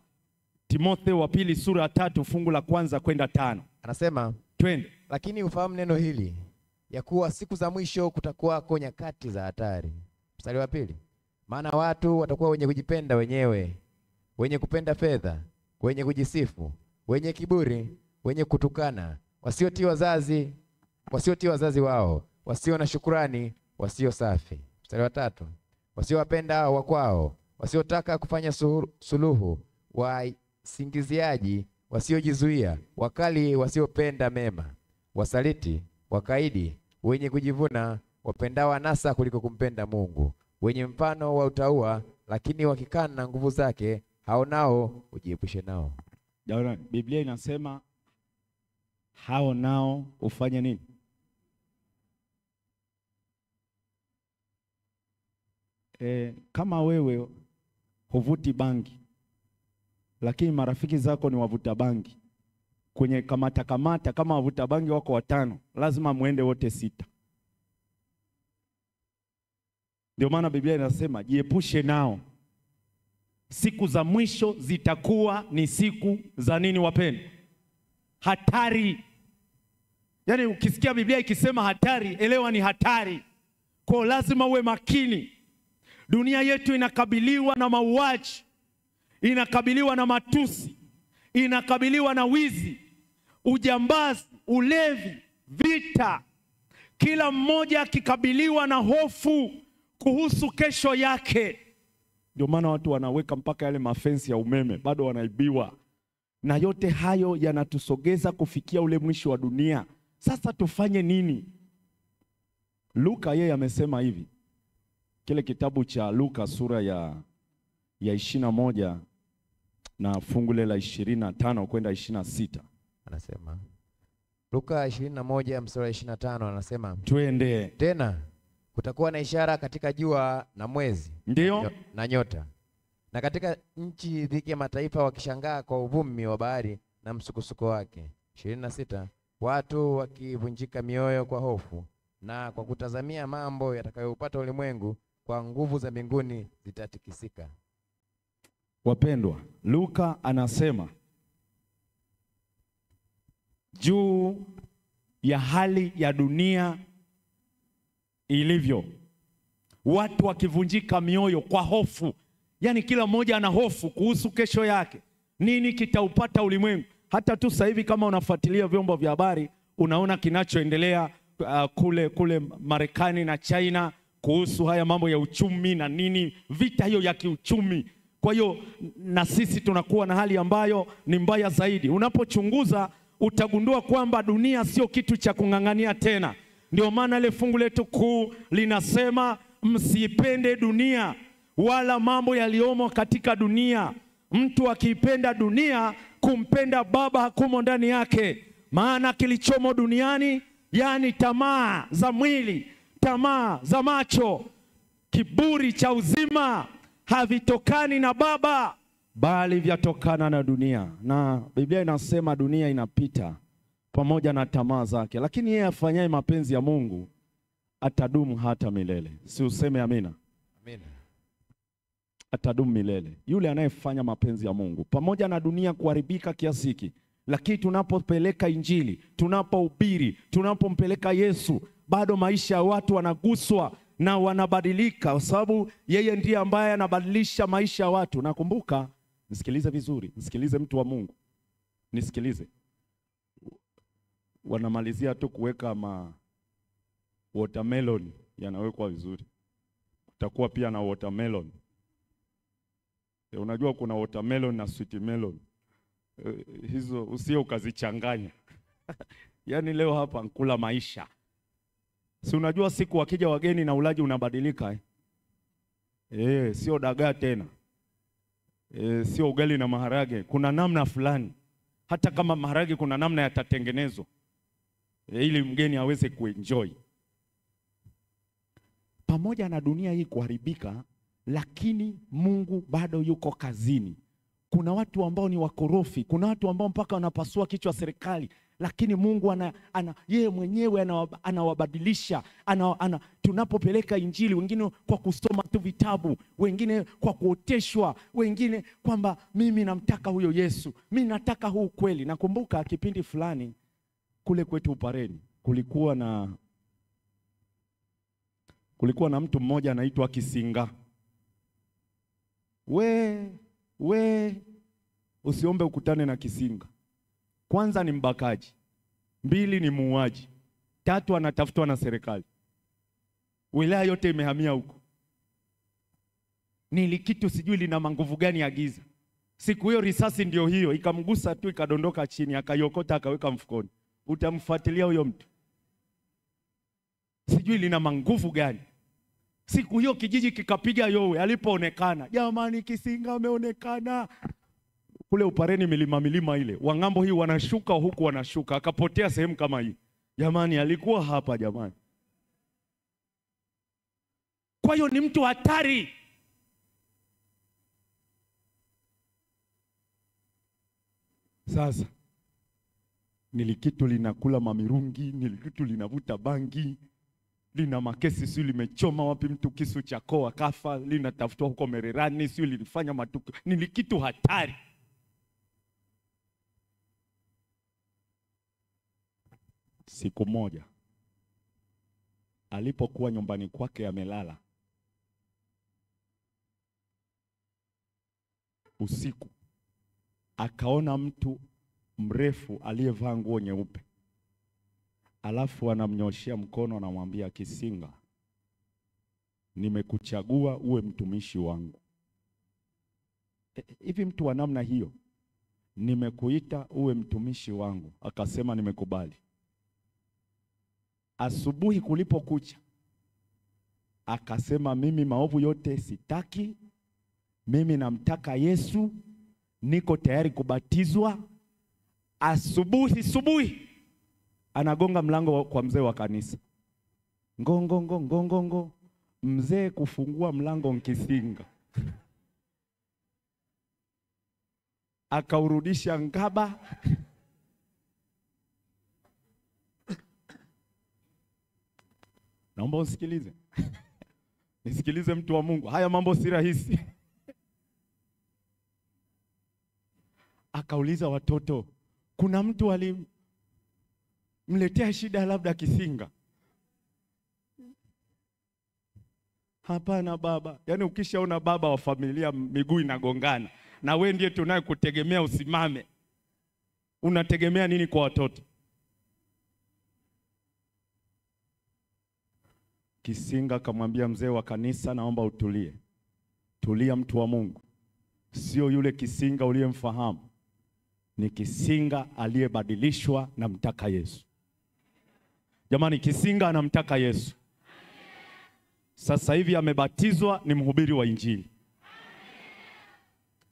Timotheo wa pili sura ya 3 fungu la 1 kwenda 5. Anasema, Twende. lakini ufahamu neno hili, ya kuwa siku za mwisho kutakuwako nyakati za hatari. Mstari wa 2. Maana watu watakuwa wenye kujipenda wenyewe, wenye kupenda fedha, wenye kujisifu, wenye kiburi, wenye kutukana, wasiotii wazazi wao, wasio na shukrani, wasio safi. Mstari wa 3. Wasiowapenda wakwao, wasiotaka kufanya suluhu, wasingiziaji, wasiojizuia, wakali, wasiopenda mema, wasaliti, wakaidi, wenye kujivuna, wapendao anasa kuliko kumpenda Mungu, wenye mfano wa utauwa, lakini wakikana nguvu zake, hao nao ujiepushe nao. Jaona Biblia inasema hao nao ufanye nini? Kama wewe huvuti bangi lakini marafiki zako ni wavuta bangi, kwenye kamata kama wavuta bangi wako 5, lazima muende wote 6. Ndio maana Biblia inasema jiepushe nao. Siku za mwisho zitakuwa ni siku za nini wapendwa? Hatari. Yaani ukisikia Biblia ikisema hatari, elewa ni hatari. Kwa lazima uwe makini. Dunia yetu inakabiliwa na mauaji, inakabiliwa na matusi, inakabiliwa na wizi, ujambazi, ulevi, vita. Kila mmoja akikabiliwa na hofu kuhusu kesho yake. Ndio maana watu wanaweka mpaka yale mafensi ya umeme, bado wanaibiwa. Na yote hayo yanatusogeza kufikia ule mwisho wa dunia. Sasa tufanye nini? Luka yeye amesema hivi. Kile kitabu cha Luka sura ya 21 na fungu la 25 kwenda 26. Anasema Luka 21 mstari 25, anasema twende. Tena kutakuwa na ishara katika jua na mwezi, ndio, na nyota, na katika nchi dhiki ya mataifa wakishangaa kwa uvumi wa bahari na msukosuko wake. 26. Watu wakivunjika mioyo kwa hofu na kwa kutazamia mambo yatakayopata ulimwengu, kwa nguvu za mbinguni zitatikisika. Wapendwa, Luka anasema juu ya hali ya dunia ilivyo, watu wakivunjika mioyo kwa hofu. Yaani kila mmoja ana hofu kuhusu kesho yake, nini kitaupata ulimwengu. Hata tu sasa hivi kama unafuatilia vyombo vya habari, unaona kinachoendelea kule Marekani na China kuhusu haya mambo ya uchumi na nini, vita hiyo ya kiuchumi. Kwa hiyo na sisi tunakuwa na hali ambayo ni mbaya zaidi. Unapochunguza utagundua kwamba dunia sio kitu cha kung'ang'ania tena. Ndio maana ile fungu letu kuu linasema msipende dunia wala mambo yaliomo katika dunia. Mtu akiipenda dunia, kumpenda Baba hakumo ndani yake. Maana kilichomo duniani, yani tamaa za mwili, tamaa za macho, kiburi cha uzima, havitokani na Baba, bali vyatokana na dunia. Na Biblia inasema dunia inapita pamoja na tamaa zake, lakini yeye afanyaye mapenzi ya Mungu atadumu hata milele. Si useme amina? Amina. Atadumu milele. Yule anayefanya mapenzi ya Mungu, pamoja na dunia kuharibika kiasi hiki, lakini tunapopeleka Injili, tunapohubiri, tunapompeleka Yesu, bado maisha ya watu wanaguswa na wanabadilika, kwa sababu yeye ndiye ambaye anabadilisha maisha ya watu. Nakumbuka, nisikilize vizuri, nisikilize mtu wa Mungu, nisikilize. Wanamalizia tu kuweka watermelon, yanawekwa vizuri. Kutakuwa pia na watermelon. Unajua kuna watermelon na sweet melon. Hizo usio ukazichanganya. Yaani leo hapa nkula maisha. Si unajua siku wakija wageni na ulaji unabadilika sio dagaa tena. Sio ugali na maharage. Kuna namna fulani. Hata kama maharage kuna namna yatatengenezwa. Ili mgeni aweze kuenjoy. Pamoja na dunia hii kuharibika, lakini Mungu bado yuko kazini. Kuna watu ambao ni wakorofi, kuna watu ambao mpaka wanapasua kichwa serikali. lakini Mungu yeye mwenyewe anawabadilisha. Tunapopeleka injili, wengine kwa kusoma tu vitabu, wengine kwa kuoteshwa, wengine kwamba mimi namtaka huyo Yesu, mimi nataka huu kweli. Nakumbuka kipindi fulani kule kwetu Upareni, kulikuwa na mtu mmoja anaitwa Kisinga. Usiombe ukutane na Kisinga. Kwanza ni mbakaji, 2 ni muuaji, 3 anatafutwa na serikali. Wilaya yote imehamia huko. Nili kitu sijui lina manguvu gani ya giza. Siku hiyo risasi ndio hiyo, ikamgusa tu ikadondoka chini, akaiokota akaweka mfukoni. Utamfuatilia huyo mtu? Sijui lina manguvu gani. Siku hiyo kijiji kikapiga yowe alipoonekana. Jamani, Kisinga ameonekana. Kule Upareni milima ile, Wang'ambo hii wanashuka huku wanashuka, akapotea sehemu kama hii. Jamani, alikuwa hapa jamani. Kwa hiyo ni mtu hatari. Sasa nilikitu linakula mamirungi, nilikitu linavuta bangi, lina makesi, sio limechoma wapi mtu kisu cha koa kafa, linatafutwa huko Mererani, sio lilifanya matukio. Nilikitu hatari. Siku moja alipokuwa nyumbani kwake amelala usiku, akaona mtu mrefu aliyevaa nguo nyeupe, alafu anamnyoshia mkono, anamwambia, Kisinga, nimekuchagua uwe mtumishi wangu. Hivi mtu wa namna hiyo, nimekuita uwe mtumishi wangu. Akasema, nimekubali. Asubuhi kulipokucha, akasema, mimi maovu yote sitaki, mimi namtaka Yesu, niko tayari kubatizwa. Asubuhi anagonga mlango kwa mzee wa kanisa. Ngongo. Mzee kufungua mlango Kisinga. Akaurudisha ngaba. Naomba usikilize. Nisikilize mtu wa Mungu. Haya mambo si rahisi. Akauliza watoto, kuna mtu alimletea shida labda Kisinga? Hapana baba. Yaani ukishaona baba wa familia miguu inagongana, na wewe ndiye tunaye kutegemea usimame, unategemea nini kwa watoto? Kisinga akamwambia mzee wa kanisa, naomba utulie. Tulia mtu wa Mungu. Sio yule Kisinga uliyemfahamu. Ni Kisinga aliyebadilishwa na mtaka Yesu. Jamani, Kisinga anamtaka Yesu. Sasa hivi amebatizwa, ni mhubiri wa Injili.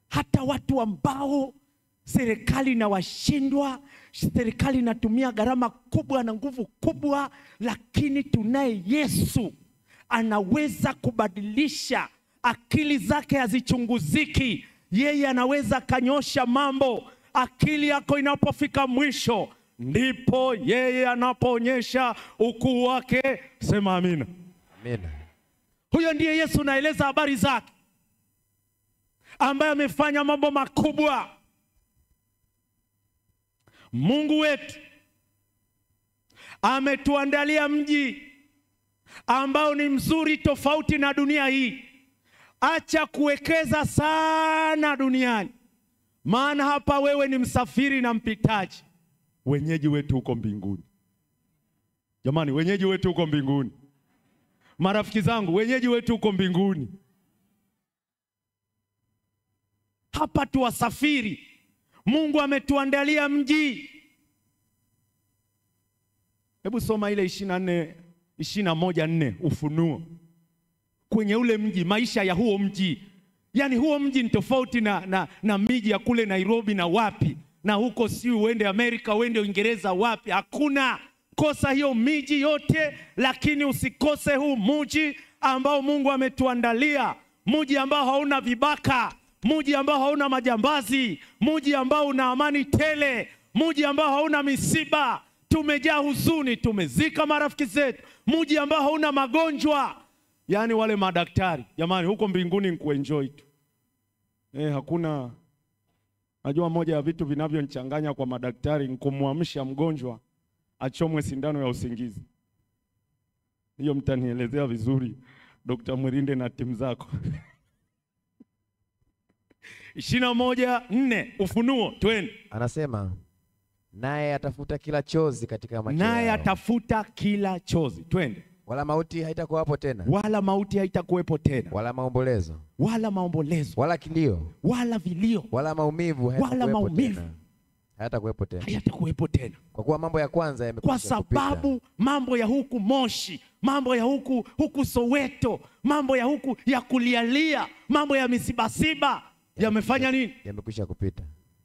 Hata watu ambao serikali inawashindwa, serikali inatumia gharama kubwa na nguvu kubwa, lakini tunaye Yesu anaweza kubadilisha. Akili zake hazichunguziki. Yeye anaweza kanyosha mambo. Akili yako inapofika mwisho, ndipo yeye anapoonyesha ukuu wake. Sema amina. Amina. Huyo ndiye Yesu naeleza habari zake, ambaye amefanya mambo makubwa. Mungu wetu ametuandalia mji ambao ni mzuri, tofauti na dunia hii. Acha kuwekeza sana duniani, maana hapa wewe ni msafiri na mpitaji. Wenyeji wetu huko mbinguni. Jamani, wenyeji wetu huko mbinguni. Marafiki zangu, wenyeji wetu huko mbinguni. Hapa tu wasafiri. Mungu ametuandalia mji. Hebu soma ile 21:4 Ufunuo. Kwenye ule mji, maisha ya huo mji. Yaani huo mji ni tofauti na miji ya kule Nairobi na wapi. Na huko si uende Amerika, uende Uingereza wapi. Hakuna. Kosa hiyo miji yote, lakini usikose huu mji ambao Mungu ametuandalia. Mji ambao hauna vibaka, mji ambao hauna majambazi, mji ambao una amani tele, Mji ambao hauna misiba, tumejaa huzuni, tumezika marafiki zetu. Mji ambao hauna magonjwa. Yaani wale madaktari, jamani, huko mbinguni ni kuenjoy tu. Hakuna. Najua moja ya vitu vinavyonichanganya kwa madaktari ni kumwamsha mgonjwa achomwe sindano ya usingizi. Hiyo mtanielezea vizuri Dr. Mwirinde na timu zako. 21:4 Ufunuo, twende. Anasema naye atafuta kila chozi katika macho yao. Naye atafuta kila chozi, twende. Wala mauti haitakuwapo tena. Wala mauti haitakuwepo tena. Wala maombolezo. Wala maombolezo. Wala kilio. Wala vilio. Wala maumivu hayatakuwepo tena. Hayatakuwepo tena. Kwa kuwa mambo ya kwanza yamekwisha kupita. Kwa sababu mambo ya huku Moshi, mambo ya huku Soweto, mambo ya huku ya kulialia, mambo ya misibasiba yamefanya nini? Yamekwisha kupita.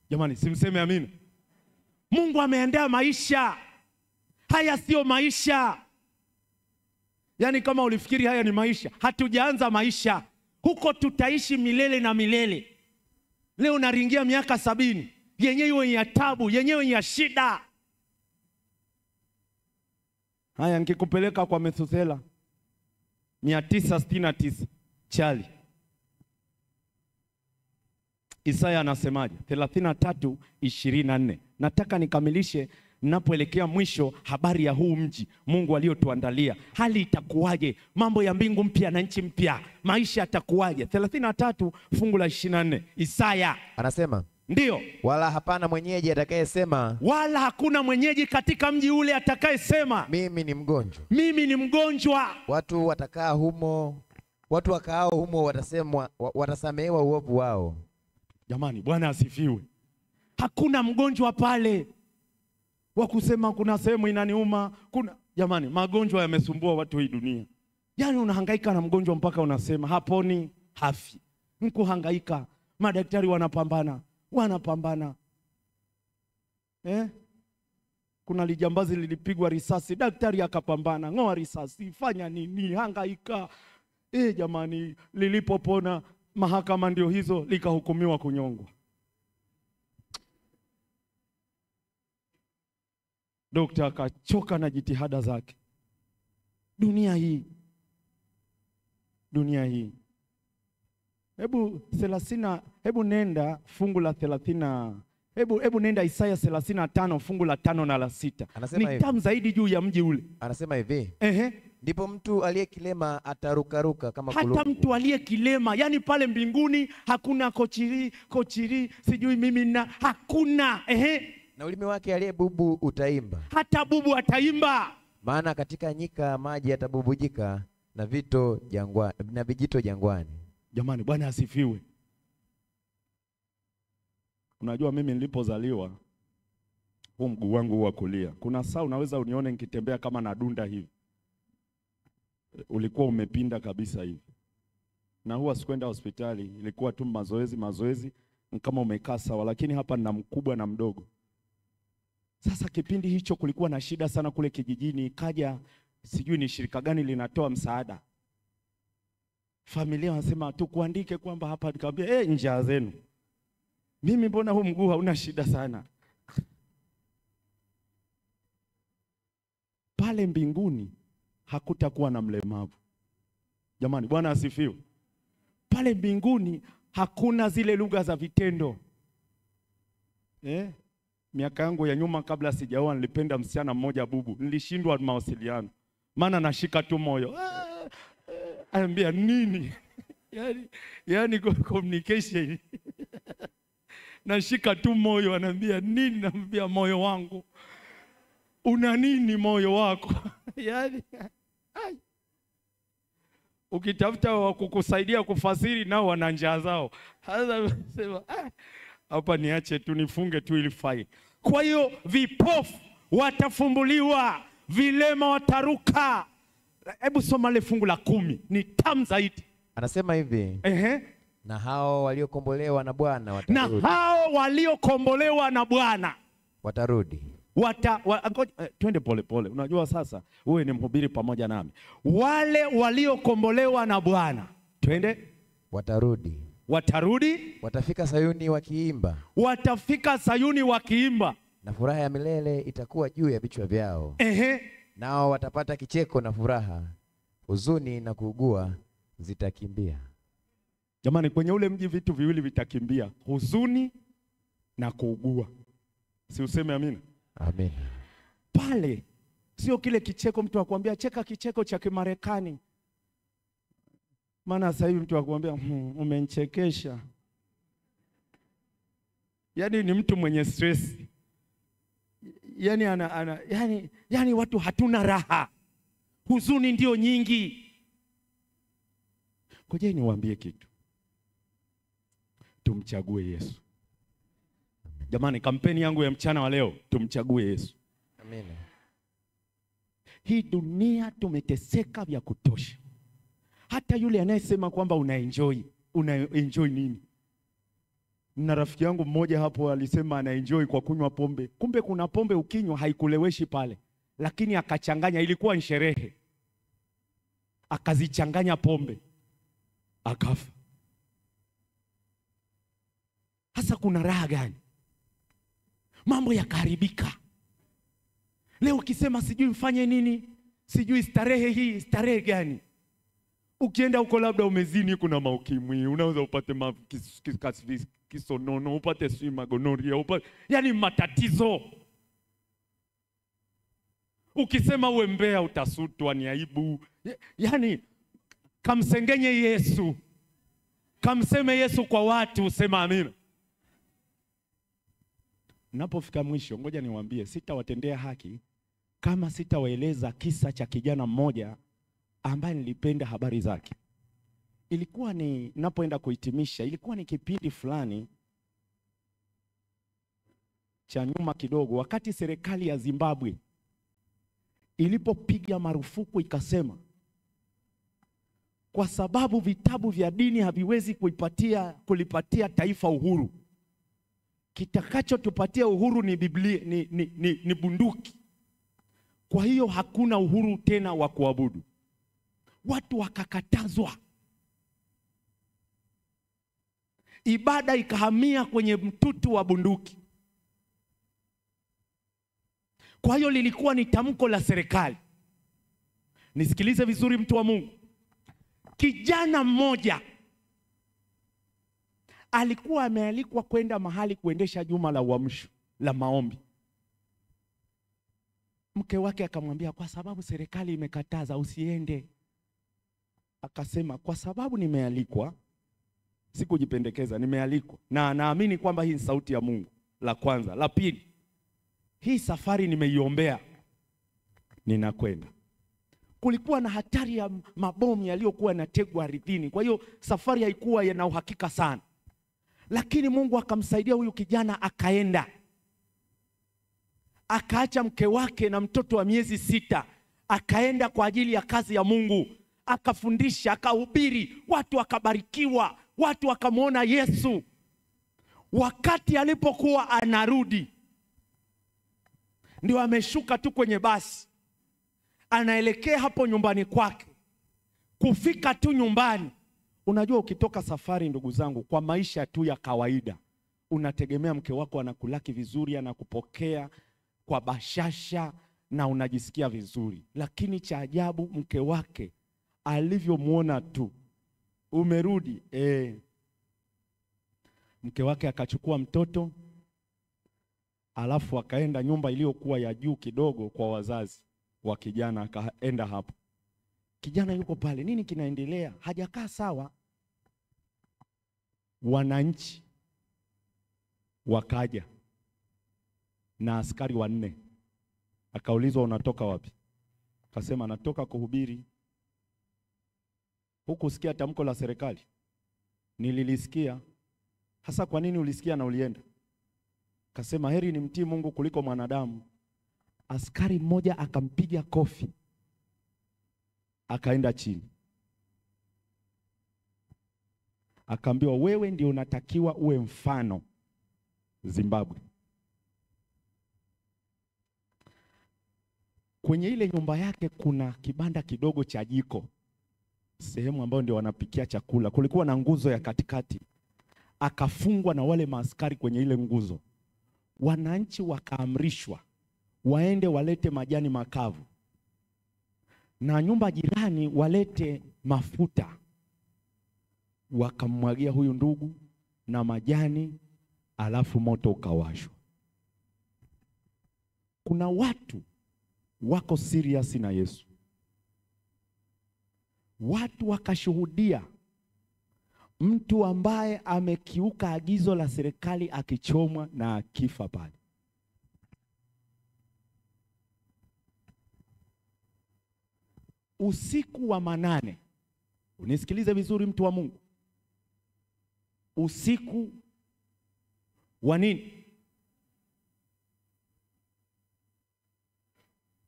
Jamani, simseme amina. Mungu ameandaa maisha. Haya sio maisha. Yaani kama ulifikiri haya ni maisha, hatujaanza maisha. Huko tutaishi milele na milele. Leo naringia miaka 70, yenyewe ya tabu, yenyewe ya shida. Haya, nikikupeleka kwa Methusela 969 chali. Isaya anasemaje? 33:24. Nataka nikamilishe napoelekea mwisho habari ya huu mji Mungu aliotuandalia. Hali itakuwaje? Mambo ya mbingu mpya na nchi mpya. Maisha yatakuwaje? 33:24. Isaya anasema, ndio, wala hapana mwenyeji atakayesema, wala hakuna mwenyeji katika mji ule atakayesema, mimi ni mgonjwa. Mimi ni mgonjwa. Watu wakaao humo watasamehewa uovu wao. Jamani, Bwana asifiwe. Hakuna mgonjwa pale wa kusema kuna sehemu inaniuma. Jamani, magonjwa yamesumbua watu hii dunia. Yaani unahangaika na mgonjwa mpaka unasema haponi, hafi. Mkuhangaika, madaktari wanapambana. Kuna lijambazi lilipigwa risasi, daktari akapambana, ngoa risasi, fanya nini, hangaika. Jamani, lilipopona mahakama ndio hizo likahukumiwa kunyongwa. Dokta akachoka na jitihada zake. Dunia hii. Hebu nenda fungu la 30. Hebu nenda Isaya 35 fungu la 5 na la 6. Ni tamu zaidi juu ya mji ule. Anasema hivi. Ndipo mtu aliyekilema atarukaruka kama kulungu. Hata mtu aliyekilema, yani pale mbinguni hakuna kochiri sijui mimi na hakuna. Na ulimi wake aliyebubu utaimba. Hata bubu ataimba. Maana katika nyika maji yatabubujika na vijito jangwani. Jamani, Bwana asifiwe. Unajua mimi nilipozaliwa, huu mguu wangu wa kulia, kuna saa unaweza unione nikitembea kama nadunda hivi. Ulikuwa umepinda kabisa hivi. Na huwa sikwenda hospitali, ilikuwa tu mazoezi kama umekaa sawa, lakini hapa nina mkubwa na mdogo. Sasa kipindi hicho kulikuwa na shida sana kule kijijini, kaja sijui ni shirika gani linatoa msaada. Familia wanasema tukuandike kwamba hapa, nikamwambia njaa zenu. Mimi mbona huu mguu hauna shida sana. Pale mbinguni hakutakuwa na mlemavu. Jamani, Bwana asifiwe. Pale mbinguni hakuna zile lugha za vitendo. Miaka yangu ya nyuma kabla sijaoa nilipenda msichana mmoja bubu. Nilishindwa mawasiliano. Maana nashika tu moyo. Anambia nini? yani communication. Nashika tu moyo, anambia nini? Anambia moyo wangu. Una nini moyo wako? Ukitafuta wa kukusaidia kufasiri nao wana njaa zao. Sasa sema hapa niache tu nifunge tu ili faili. Kwa hiyo vipofu watafumbuliwa, vilema wataruka. Hebu soma ile fungu la 10, ni tamu zaidi. Anasema hivi. Na hao waliokombolewa na Bwana watarudi. Na hao waliokombolewa na Bwana watarudi. Twende pole pole. Unajua sasa wewe ni mhubiri pamoja nami. Wale waliokombolewa na Bwana, twende, watarudi. Watarudi. Watafika Sayuni wakiimba. Watafika Sayuni wakiimba. na furaha ya milele itakuwa juu ya vichwa vyao. Nao watapata kicheko na furaha, huzuni na kuugua zitakimbia. Jamani, kwenye ule mji vitu viwili vitakimbia, huzuni na kuugua. Si useme amina? Amen. Pale sio kile kicheko mtu akwambia cheka kicheko cha Kimarekani. Maana sasa hivi mtu akwambia umenichekesha. Yaani ni mtu mwenye stress. Yaani watu hatuna raha. Huzuni ndio nyingi. Ngoja niwaambie kitu. Tumchague Yesu. Jamani, kampeni yangu ya mchana wa leo, tumchague Yesu. Amen. Hii dunia tumeteseka vya kutosha. Hata yule anayesema kwamba unaenjoy nini? Na rafiki yangu mmoja hapo alisema anaenjoy kwa kunywa pombe. Kumbe kuna pombe ukinywa haikuleweshi pale. Lakini akachanganya, ilikuwa ni sherehe. Akazichanganya pombe. Akafa. Hasa kuna raha gani? Mambo yakaharibika. Leo ukisema sijui mfanye nini, sijui starehe hii, starehe gani? Ukienda huko labda umezini, kuna maukimwi, unaweza upate kisonono, upate sui magonoria, yaani matatizo. Ukisema uwe mbea utasutwa, ni aibu. Yaani kamsengenye Yesu. Kamseme Yesu kwa watu, usema amina. Napofika mwisho, ngoja niwaambie, sitawatendea haki kama sitawaeleza kisa cha kijana mmoja ambaye nilipenda habari zake. Ilikuwa ni napoenda kuhitimisha, ilikuwa ni kipindi fulani cha nyuma kidogo, wakati serikali ya Zimbabwe ilipopiga marufuku ikasema, kwa sababu vitabu vya dini haviwezi kulipatia taifa uhuru, kitakachotupatia uhuru ni Biblia, ni bunduki. Kwa hiyo hakuna uhuru tena wa kuabudu. Watu wakakatazwa. Ibada ikahamia kwenye mtutu wa bunduki. Kwa hiyo lilikuwa ni tamko la serikali. Nisikilize vizuri mtu wa Mungu. Kijana mmoja alikuwa amealikwa kwenda mahali kuendesha juma la uamsho la maombi. Mke wake akamwambia, kwa sababu serikali imekataza usiende. Akasema, kwa sababu nimealikwa, sikujipendekeza, nimealikwa na naamini kwamba hii ni sauti ya Mungu. La kwanza. La pili, hii safari nimeiombea, ninakwenda. Kulikuwa na hatari ya mabomu yaliyokuwa yanategwa ardhini. Kwa hiyo safari haikuwa yana uhakika sana. Lakini Mungu akamsaidia huyu kijana, akaenda. Akaacha mke wake na mtoto wa miezi 6. Akaenda kwa ajili ya kazi ya Mungu. Akafundisha, akahubiri, watu wakabarikiwa, watu wakamwona Yesu. Wakati alipokuwa anarudi, ndio ameshuka tu kwenye basi, anaelekea hapo nyumbani kwake. Kufika tu nyumbani, unajua ukitoka safari, ndugu zangu, kwa maisha tu ya kawaida, unategemea mke wako anakulaki vizuri, anakupokea kwa bashasha na unajisikia vizuri. Lakini cha ajabu, mke wake alivyomwona tu umerudi, mke wake akachukua mtoto, alafu akaenda nyumba iliyokuwa ya juu kidogo kwa wazazi wa kijana, akaenda hapo. Kijana yuko pale, nini kinaendelea? Hajakaa sawa. Wananchi wakaja na askari 4. Akaulizwa, unatoka wapi? Akasema, natoka kuhubiri. Hukusikia tamko la serikali? Nililisikia. Hasa kwa nini ulisikia na ulienda? Akasema, heri nimtii Mungu kuliko mwanadamu. Askari mmoja akampiga kofi, akaenda chini. Akaambiwa, wewe ndio unatakiwa uwe mfano Zimbabwe. Kwenye ile nyumba yake kuna kibanda kidogo cha jiko, sehemu ambayo ndio wanapikia chakula. Kulikuwa na nguzo ya katikati, akafungwa na wale maaskari kwenye ile nguzo. wananchi wakaamrishwa waende walete majani makavu, na nyumba jirani walete mafuta. Wakamwagia huyu ndugu na majani, alafu moto ukawashwa. Kuna watu wako serious na Yesu. Watu wakashuhudia mtu ambaye amekiuka agizo la serikali akichomwa na akifa pale. Usiku wa manane, unisikilize vizuri mtu wa Mungu. Usiku wa nini?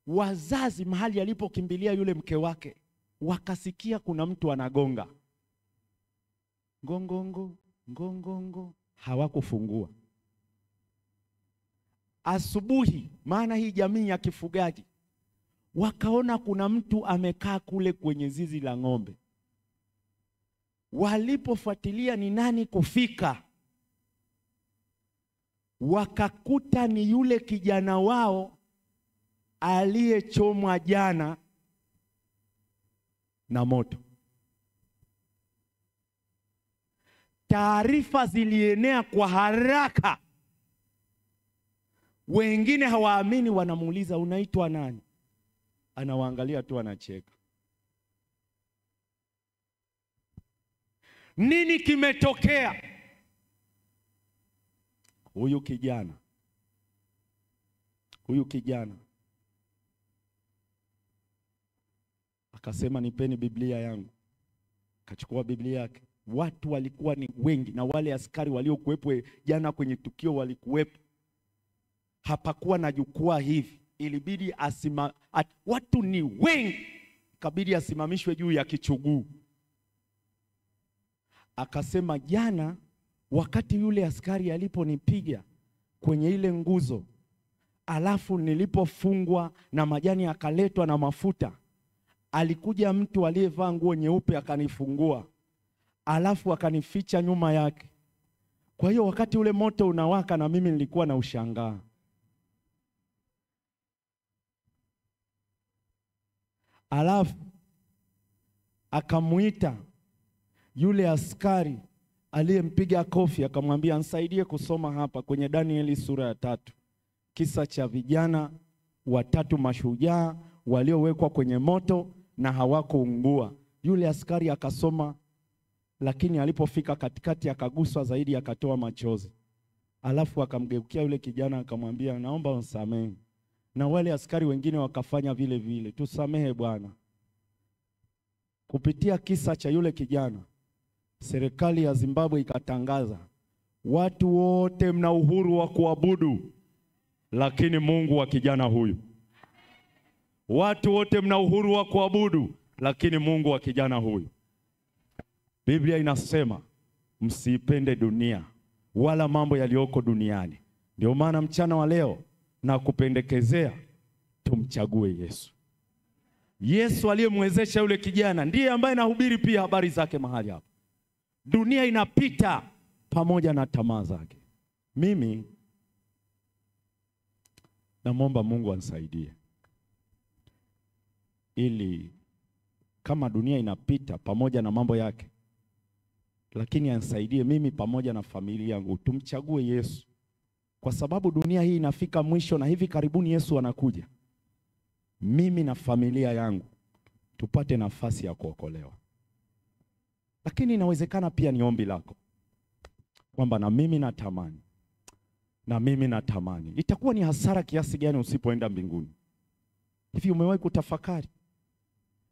Wazazi mahali alipokimbilia yule mke wake wakasikia kuna mtu anagonga. Ngongongo, ngongongo, hawakufungua. Asubuhi, maana hii jamii ya kifugaji, wakaona kuna mtu amekaa kule kwenye zizi la ng'ombe. Walipofuatilia ni nani kufika, wakakuta ni yule kijana wao aliyechomwa jana na moto. Taarifa zilienea kwa haraka. Wengine hawaamini, wanamuuliza unaitwa nani? Anawaangalia tu anacheka. Nini kimetokea? Huyu kijana akasema nipeni Biblia yangu. Akachukua Biblia yake. Watu walikuwa ni wengi, na wale askari waliokuwepo jana kwenye tukio walikuwepo. Hapakuwa na jukwaa hivi, ilibidi watu ni wengi, ikabidi asimamishwe juu ya kichuguu. Akasema jana wakati yule askari aliponipiga kwenye ile nguzo, alafu nilipofungwa na majani akaletwa na mafuta, alikuja mtu aliyevaa nguo nyeupe akanifungua, alafu akanificha nyuma yake. Kwa hiyo wakati ule moto unawaka na mimi nilikuwa na ushangaa. Alafu akamuita yule askari aliyempiga kofi, akamwambia nisaidie kusoma hapa kwenye Danieli sura ya 3. Kisa cha vijana 3 mashujaa waliowekwa kwenye moto na hawakuungua. Yule askari akasoma, lakini alipofika katikati akaguswa zaidi, akatoa machozi. Alafu akamgeukia yule kijana akamwambia naomba unisamehe. Na wale askari wengine wakafanya vile vile, tusamehe bwana. Kupitia kisa cha yule kijana, serikali ya Zimbabwe ikatangaza watu wote mna uhuru wa kuabudu, lakini Mungu wa kijana huyu. Watu wote mna uhuru wa kuabudu, lakini Mungu wa kijana huyu. Biblia inasema msiipende dunia wala mambo yaliyoko duniani. Ndio maana mchana wa leo na kupendekezea tumchague Yesu. Yesu aliyemwezesha yule kijana ndiye ambaye nahubiri pia habari zake mahali hapa. Dunia inapita pamoja na tamaa zake. Mimi namwomba Mungu anisaidie, ili kama dunia inapita pamoja na mambo yake, lakini anisaidie mimi pamoja na familia yangu tumchague Yesu. Kwa sababu dunia hii inafika mwisho na hivi karibuni Yesu anakuja. Mimi na familia yangu tupate nafasi ya kuokolewa. Lakini inawezekana pia ni ombi lako kwamba na mimi natamani. Itakuwa ni hasara kiasi gani usipoenda mbinguni? Hivi umewahi kutafakari?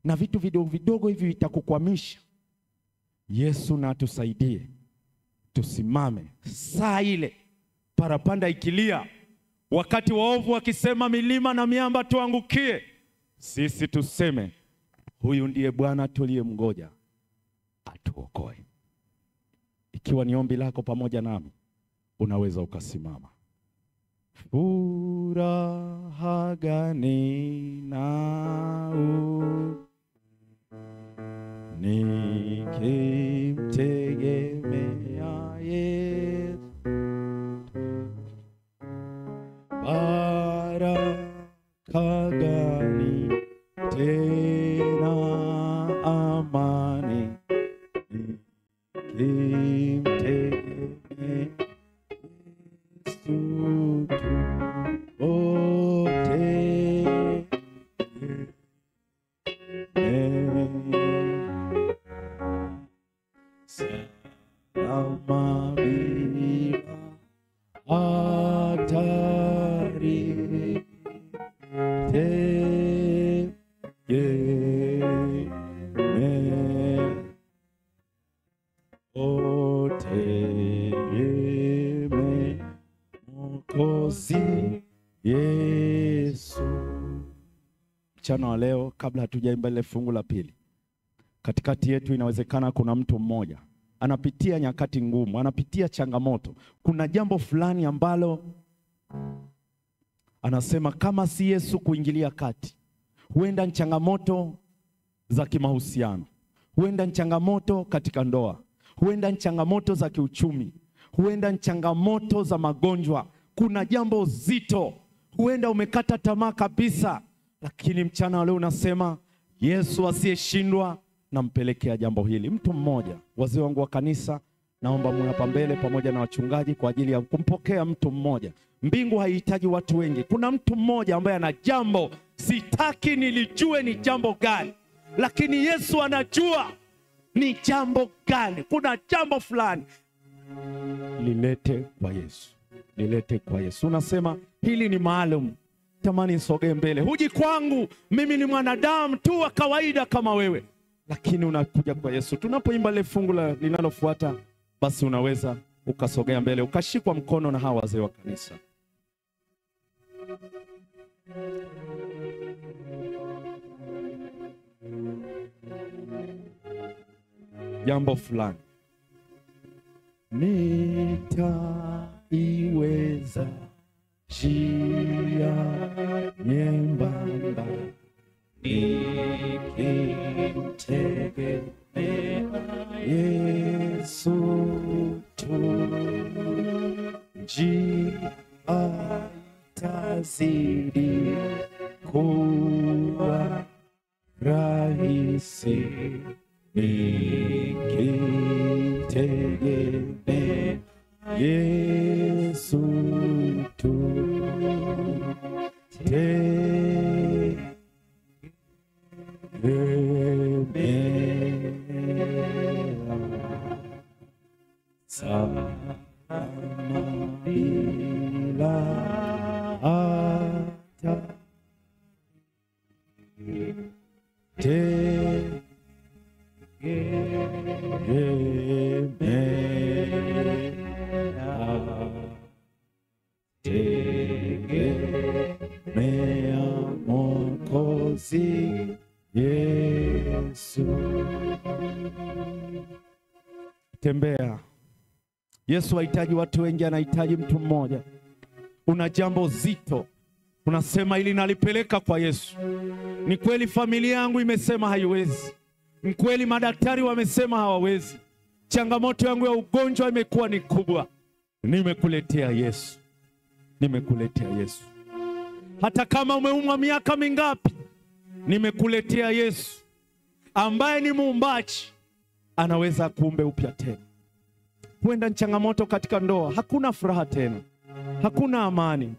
Na vitu vidogo vidogo hivi vitakukwamisha. Yesu na tusaidie, tusimame saa ile parapanda ikilia, wakati waovu wakisema milima na miamba tuangukie, sisi tuseme huyu ndiye Bwana tuliyemngoja atuokoe. Ikiwa ni ombi lako pamoja nami, unaweza ukasimama. Furaha gani nao nikimtegemea Yesu, mchana wa leo, kabla hatujaimba ile fungu la pili. Katikati yetu inawezekana kuna mtu mmoja anapitia nyakati ngumu, anapitia changamoto. Kuna jambo fulani ambalo anasema kama si Yesu kuingilia kati, huenda ni changamoto za kimahusiano, huenda ni changamoto katika ndoa, huenda ni changamoto za kiuchumi, huenda ni changamoto za magonjwa. Kuna jambo zito, huenda umekata tamaa kabisa, lakini mchana wa leo unasema Yesu asiyeshindwa nampelekea jambo hili. Mtu mmoja, wazee wangu wa kanisa, naomba mwe hapa mbele pamoja na wachungaji kwa ajili ya kumpokea mtu mmoja. Mbingu haihitaji watu wengi. Kuna mtu mmoja ambaye ana jambo, sitaki nilijue ni jambo gani, lakini Yesu anajua ni jambo gani. Kuna jambo fulani, lilete kwa Yesu, lilete kwa Yesu. Unasema hili ni maalum, tamani nisogee mbele. Huji kwangu, mimi ni mwanadamu tu wa kawaida kama wewe, lakini unakuja kwa Yesu. Tunapoimba ile fungu linalofuata, basi unaweza ukasogea mbele, ukashikwa mkono na hawa wazee wa kanisa. Jambo fulani nitaiweza njia nyembamba nikimtegemea Yesu tu, njia itazidi kuwa rahisi nikimtegemea Yesu tu. Sana bila hata tegemea Mwokozi Yesu. Tembea. Yesu hahitaji watu wengi, anahitaji mtu mmoja. Una jambo zito, unasema ili nalipeleka kwa Yesu. Ni kweli familia yangu imesema haiwezi, ni kweli madaktari wamesema hawawezi, changamoto yangu ya ugonjwa imekuwa ni kubwa. Nimekuletea Yesu, nimekuletea Yesu. Hata kama umeumwa miaka mingapi, nimekuletea Yesu ambaye ni muumbaji, anaweza kuumbe upya tena. Huenda ni changamoto katika ndoa, hakuna furaha tena, hakuna amani,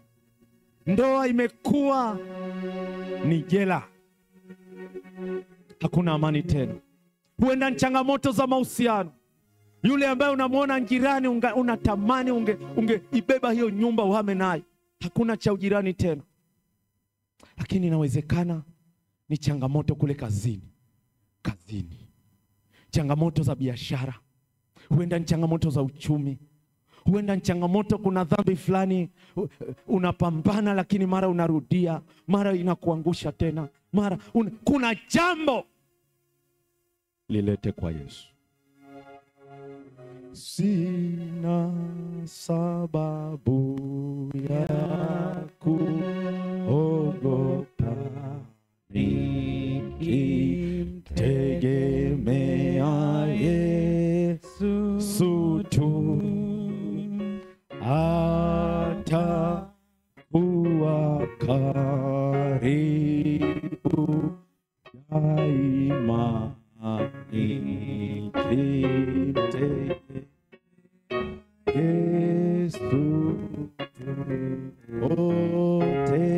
ndoa imekuwa ni jela, hakuna amani tena. Huenda ni changamoto za mahusiano, yule ambaye unamwona jirani unatamani ungeibeba hiyo nyumba uhame naye, hakuna cha ujirani tena. Lakini inawezekana ni changamoto kule kazini, changamoto za biashara, huenda ni changamoto za uchumi, huenda ni changamoto, kuna dhambi fulani unapambana lakini mara unarudia, mara inakuangusha tena, mara kuna jambo, lilete kwa Yesu. Sina sababu ya kuogopa nikimtegemea Yesu tu, atakuwa karibu daima nikimtegemea Yesu wote.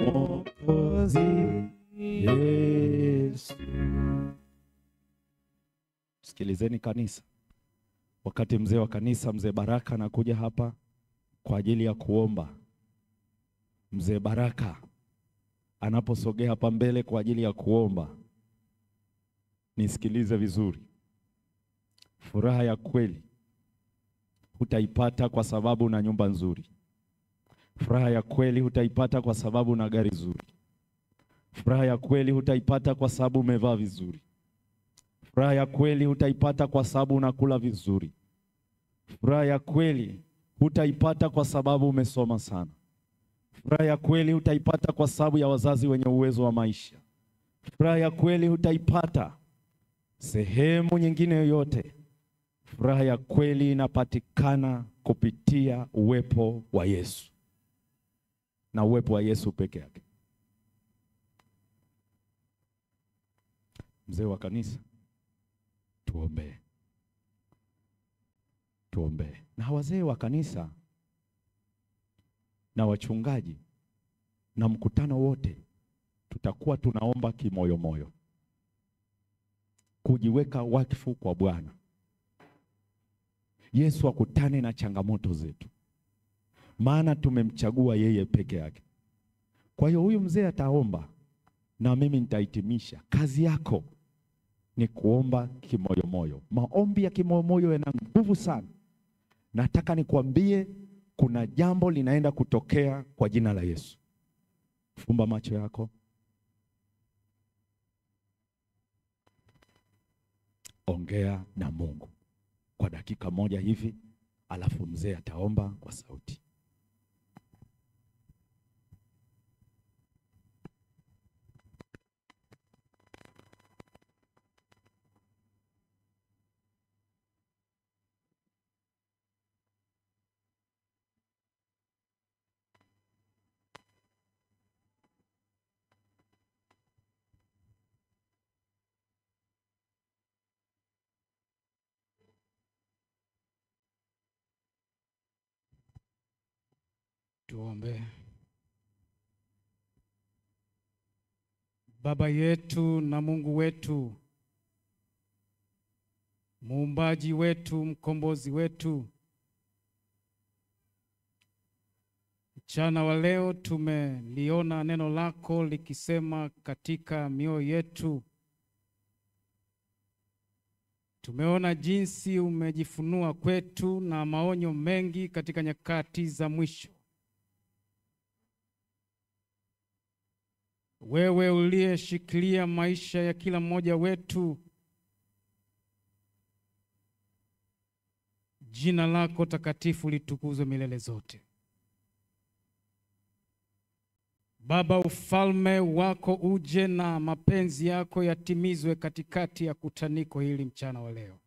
Mwokozi Yesu. Sikilizeni kanisa. Wakati mzee wa kanisa, mzee Baraka, anakuja hapa kwa ajili ya kuomba, mzee Baraka anaposogea hapa mbele kwa ajili ya kuomba, nisikilize vizuri. Furaha ya kweli hutaipata kwa sababu una nyumba nzuri. Furaha ya kweli hutaipata kwa sababu una gari zuri. Furaha ya kweli hutaipata kwa sababu umevaa vizuri. Furaha ya kweli hutaipata kwa sababu unakula vizuri. Furaha ya kweli hutaipata kwa sababu umesoma sana. Furaha ya kweli hutaipata kwa sababu ya wazazi wenye uwezo wa maisha. Furaha ya kweli hutaipata sehemu nyingine yoyote. Furaha ya kweli inapatikana kupitia uwepo wa Yesu, na uwepo wa Yesu peke yake. Mzee wa kanisa, tuombee. Tuombee. Na wazee wa kanisa na wachungaji na mkutano wote tutakuwa tunaomba kimoyomoyo, kujiweka wakfu kwa Bwana. Yesu akutane na changamoto zetu, maana tumemchagua yeye peke yake. Kwa hiyo huyu mzee ataomba na mimi nitahitimisha. Kazi yako ni kuomba kimoyomoyo. Maombi ya kimoyomoyo yana nguvu sana. Nataka nikwambie kuna jambo linaenda kutokea kwa jina la Yesu. Fumba macho yako. Ongea na Mungu kwa dakika moja hivi, alafu mzee ataomba kwa sauti. Tuombe. Baba yetu na Mungu wetu, muumbaji wetu, mkombozi wetu, mchana wa leo tumeliona neno lako likisema katika mioyo yetu. Tumeona jinsi umejifunua kwetu na maonyo mengi katika nyakati za mwisho. Wewe uliyeshikilia maisha ya kila mmoja wetu, jina lako takatifu litukuzwe milele zote. Baba, ufalme wako uje na mapenzi yako yatimizwe katikati ya kutaniko hili mchana wa leo.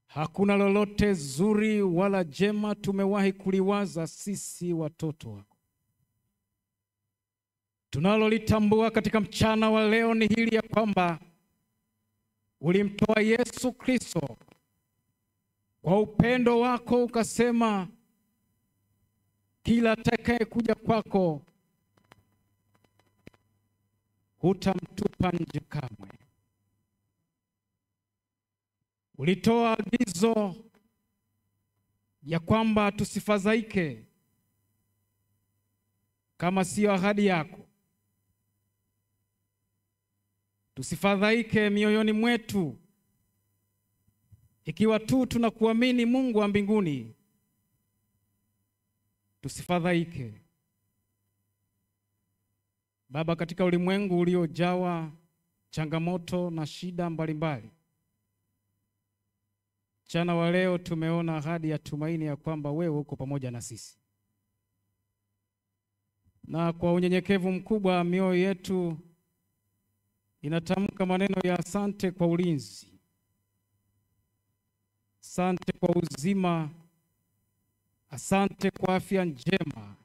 Hakuna lolote zuri wala jema tumewahi kuliwaza sisi watoto wako. Tunalolitambua katika mchana wa leo ni hili ya kwamba ulimtoa Yesu Kristo kwa upendo wako, ukasema kila atakaye kuja kwako hutamtupa nje kamwe. Ulitoa agizo ya kwamba tusifadhaike kama siyo ahadi yako. Tusifadhaike mioyoni mwetu ikiwa tu tunakuamini Mungu wa mbinguni. Tusifadhaike Baba, katika ulimwengu uliojawa changamoto na shida mbalimbali. Mchana wa leo tumeona ahadi ya tumaini ya kwamba wewe uko pamoja na sisi. Na kwa unyenyekevu mkubwa mioyo yetu inatamka maneno ya asante kwa ulinzi. Asante kwa uzima. Asante kwa afya njema.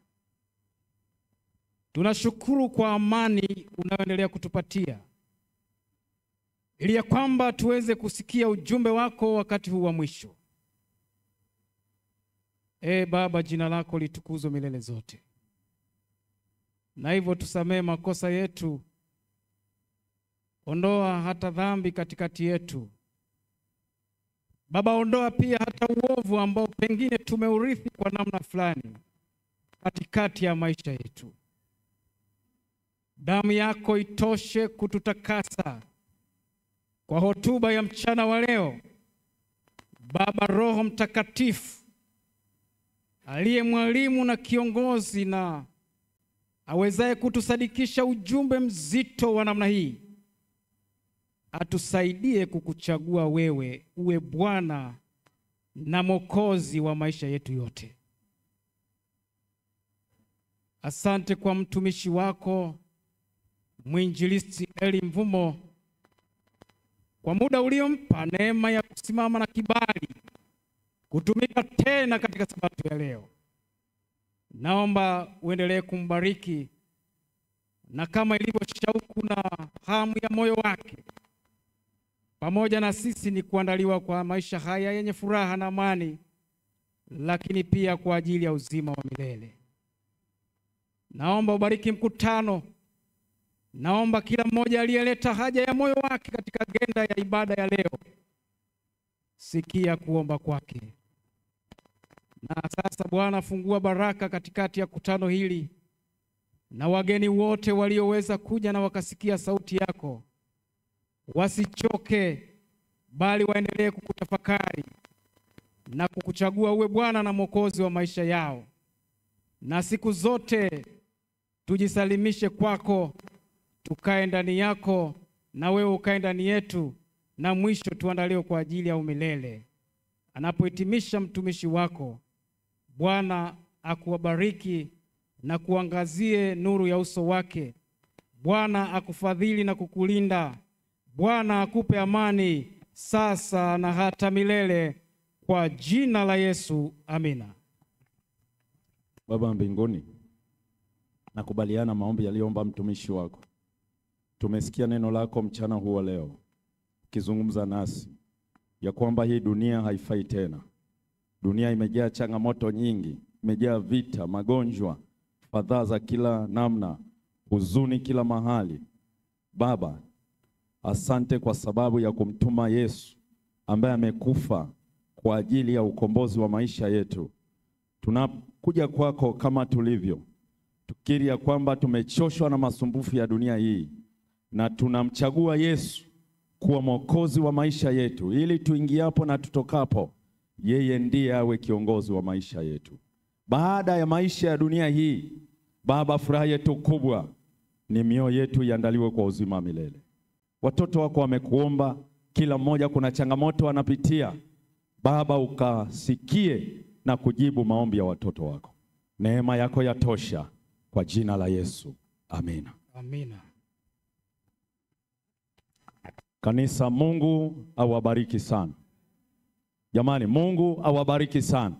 Tunashukuru kwa amani unayoendelea kutupatia, ili ya kwamba tuweze kusikia ujumbe wako wakati huu wa mwisho. Baba, jina lako litukuzwe milele zote. Na hivyo tusamee makosa yetu, ondoa hata dhambi katikati yetu. Baba, ondoa pia hata uovu ambao pengine tumeurithi kwa namna fulani katikati ya maisha yetu. Damu yako itoshe kututakasa. Kwa hotuba ya mchana wa leo, Baba, Roho Mtakatifu aliye mwalimu na kiongozi na awezaye kutusadikisha ujumbe mzito wa namna hii, atusaidie kukuchagua wewe uwe Bwana na Mwokozi wa maisha yetu yote. Asante kwa mtumishi wako Mwinjilisti Eli Mvumo, kwa muda uliompa neema ya kusimama na kibali kutumika tena katika sabato ya leo. Naomba uendelee kumbariki, na kama ilivyo shauku na hamu ya moyo wake, pamoja na sisi ni kuandaliwa kwa maisha haya yenye furaha na amani, lakini pia kwa ajili ya uzima wa milele. Naomba ubariki mkutano. Naomba kila mmoja aliyeleta haja ya moyo wake katika agenda ya ibada ya leo, sikia kuomba kwake. Na sasa Bwana, fungua baraka katikati ya kutano hili, na wageni wote walioweza kuja na wakasikia sauti yako wasichoke, bali waendelee kukutafakari na kukuchagua uwe Bwana na Mwokozi wa maisha yao. Na siku zote tujisalimishe kwako, tukae ndani yako na wewe ukae ndani yetu, na mwisho tuandaliwe kwa ajili ya umilele. Anapohitimisha mtumishi wako, Bwana akuwabariki na kuangazie nuru ya uso wake. Bwana akufadhili na kukulinda. Bwana akupe amani sasa na hata milele, kwa jina la Yesu, amina. Baba mbinguni, nakubaliana maombi yaliyoomba mtumishi wako. Tumesikia neno lako mchana huu leo, ukizungumza nasi ya kwamba hii dunia haifai tena. Dunia imejaa changamoto nyingi, imejaa vita, magonjwa, fadhaa za kila namna, huzuni kila mahali. Baba, asante kwa sababu ya kumtuma Yesu ambaye amekufa kwa ajili ya ukombozi wa maisha yetu. Tunakuja kwako kama tulivyo, tukiri ya kwamba tumechoshwa na masumbufu ya dunia hii, na tunamchagua Yesu kuwa Mwokozi wa maisha yetu, ili tuingiapo na tutokapo, yeye ndiye awe kiongozi wa maisha yetu. Baada ya maisha ya dunia hii, Baba, furaha yetu kubwa ni mioyo yetu iandaliwe kwa uzima milele. Watoto wako wamekuomba, kila mmoja kuna changamoto anapitia. Baba, ukasikie na kujibu maombi ya watoto wako. Neema yako yatosha, kwa jina la Yesu, amina. Amina. Kanisa, Mungu awabariki sana. Jamani, Mungu awabariki sana.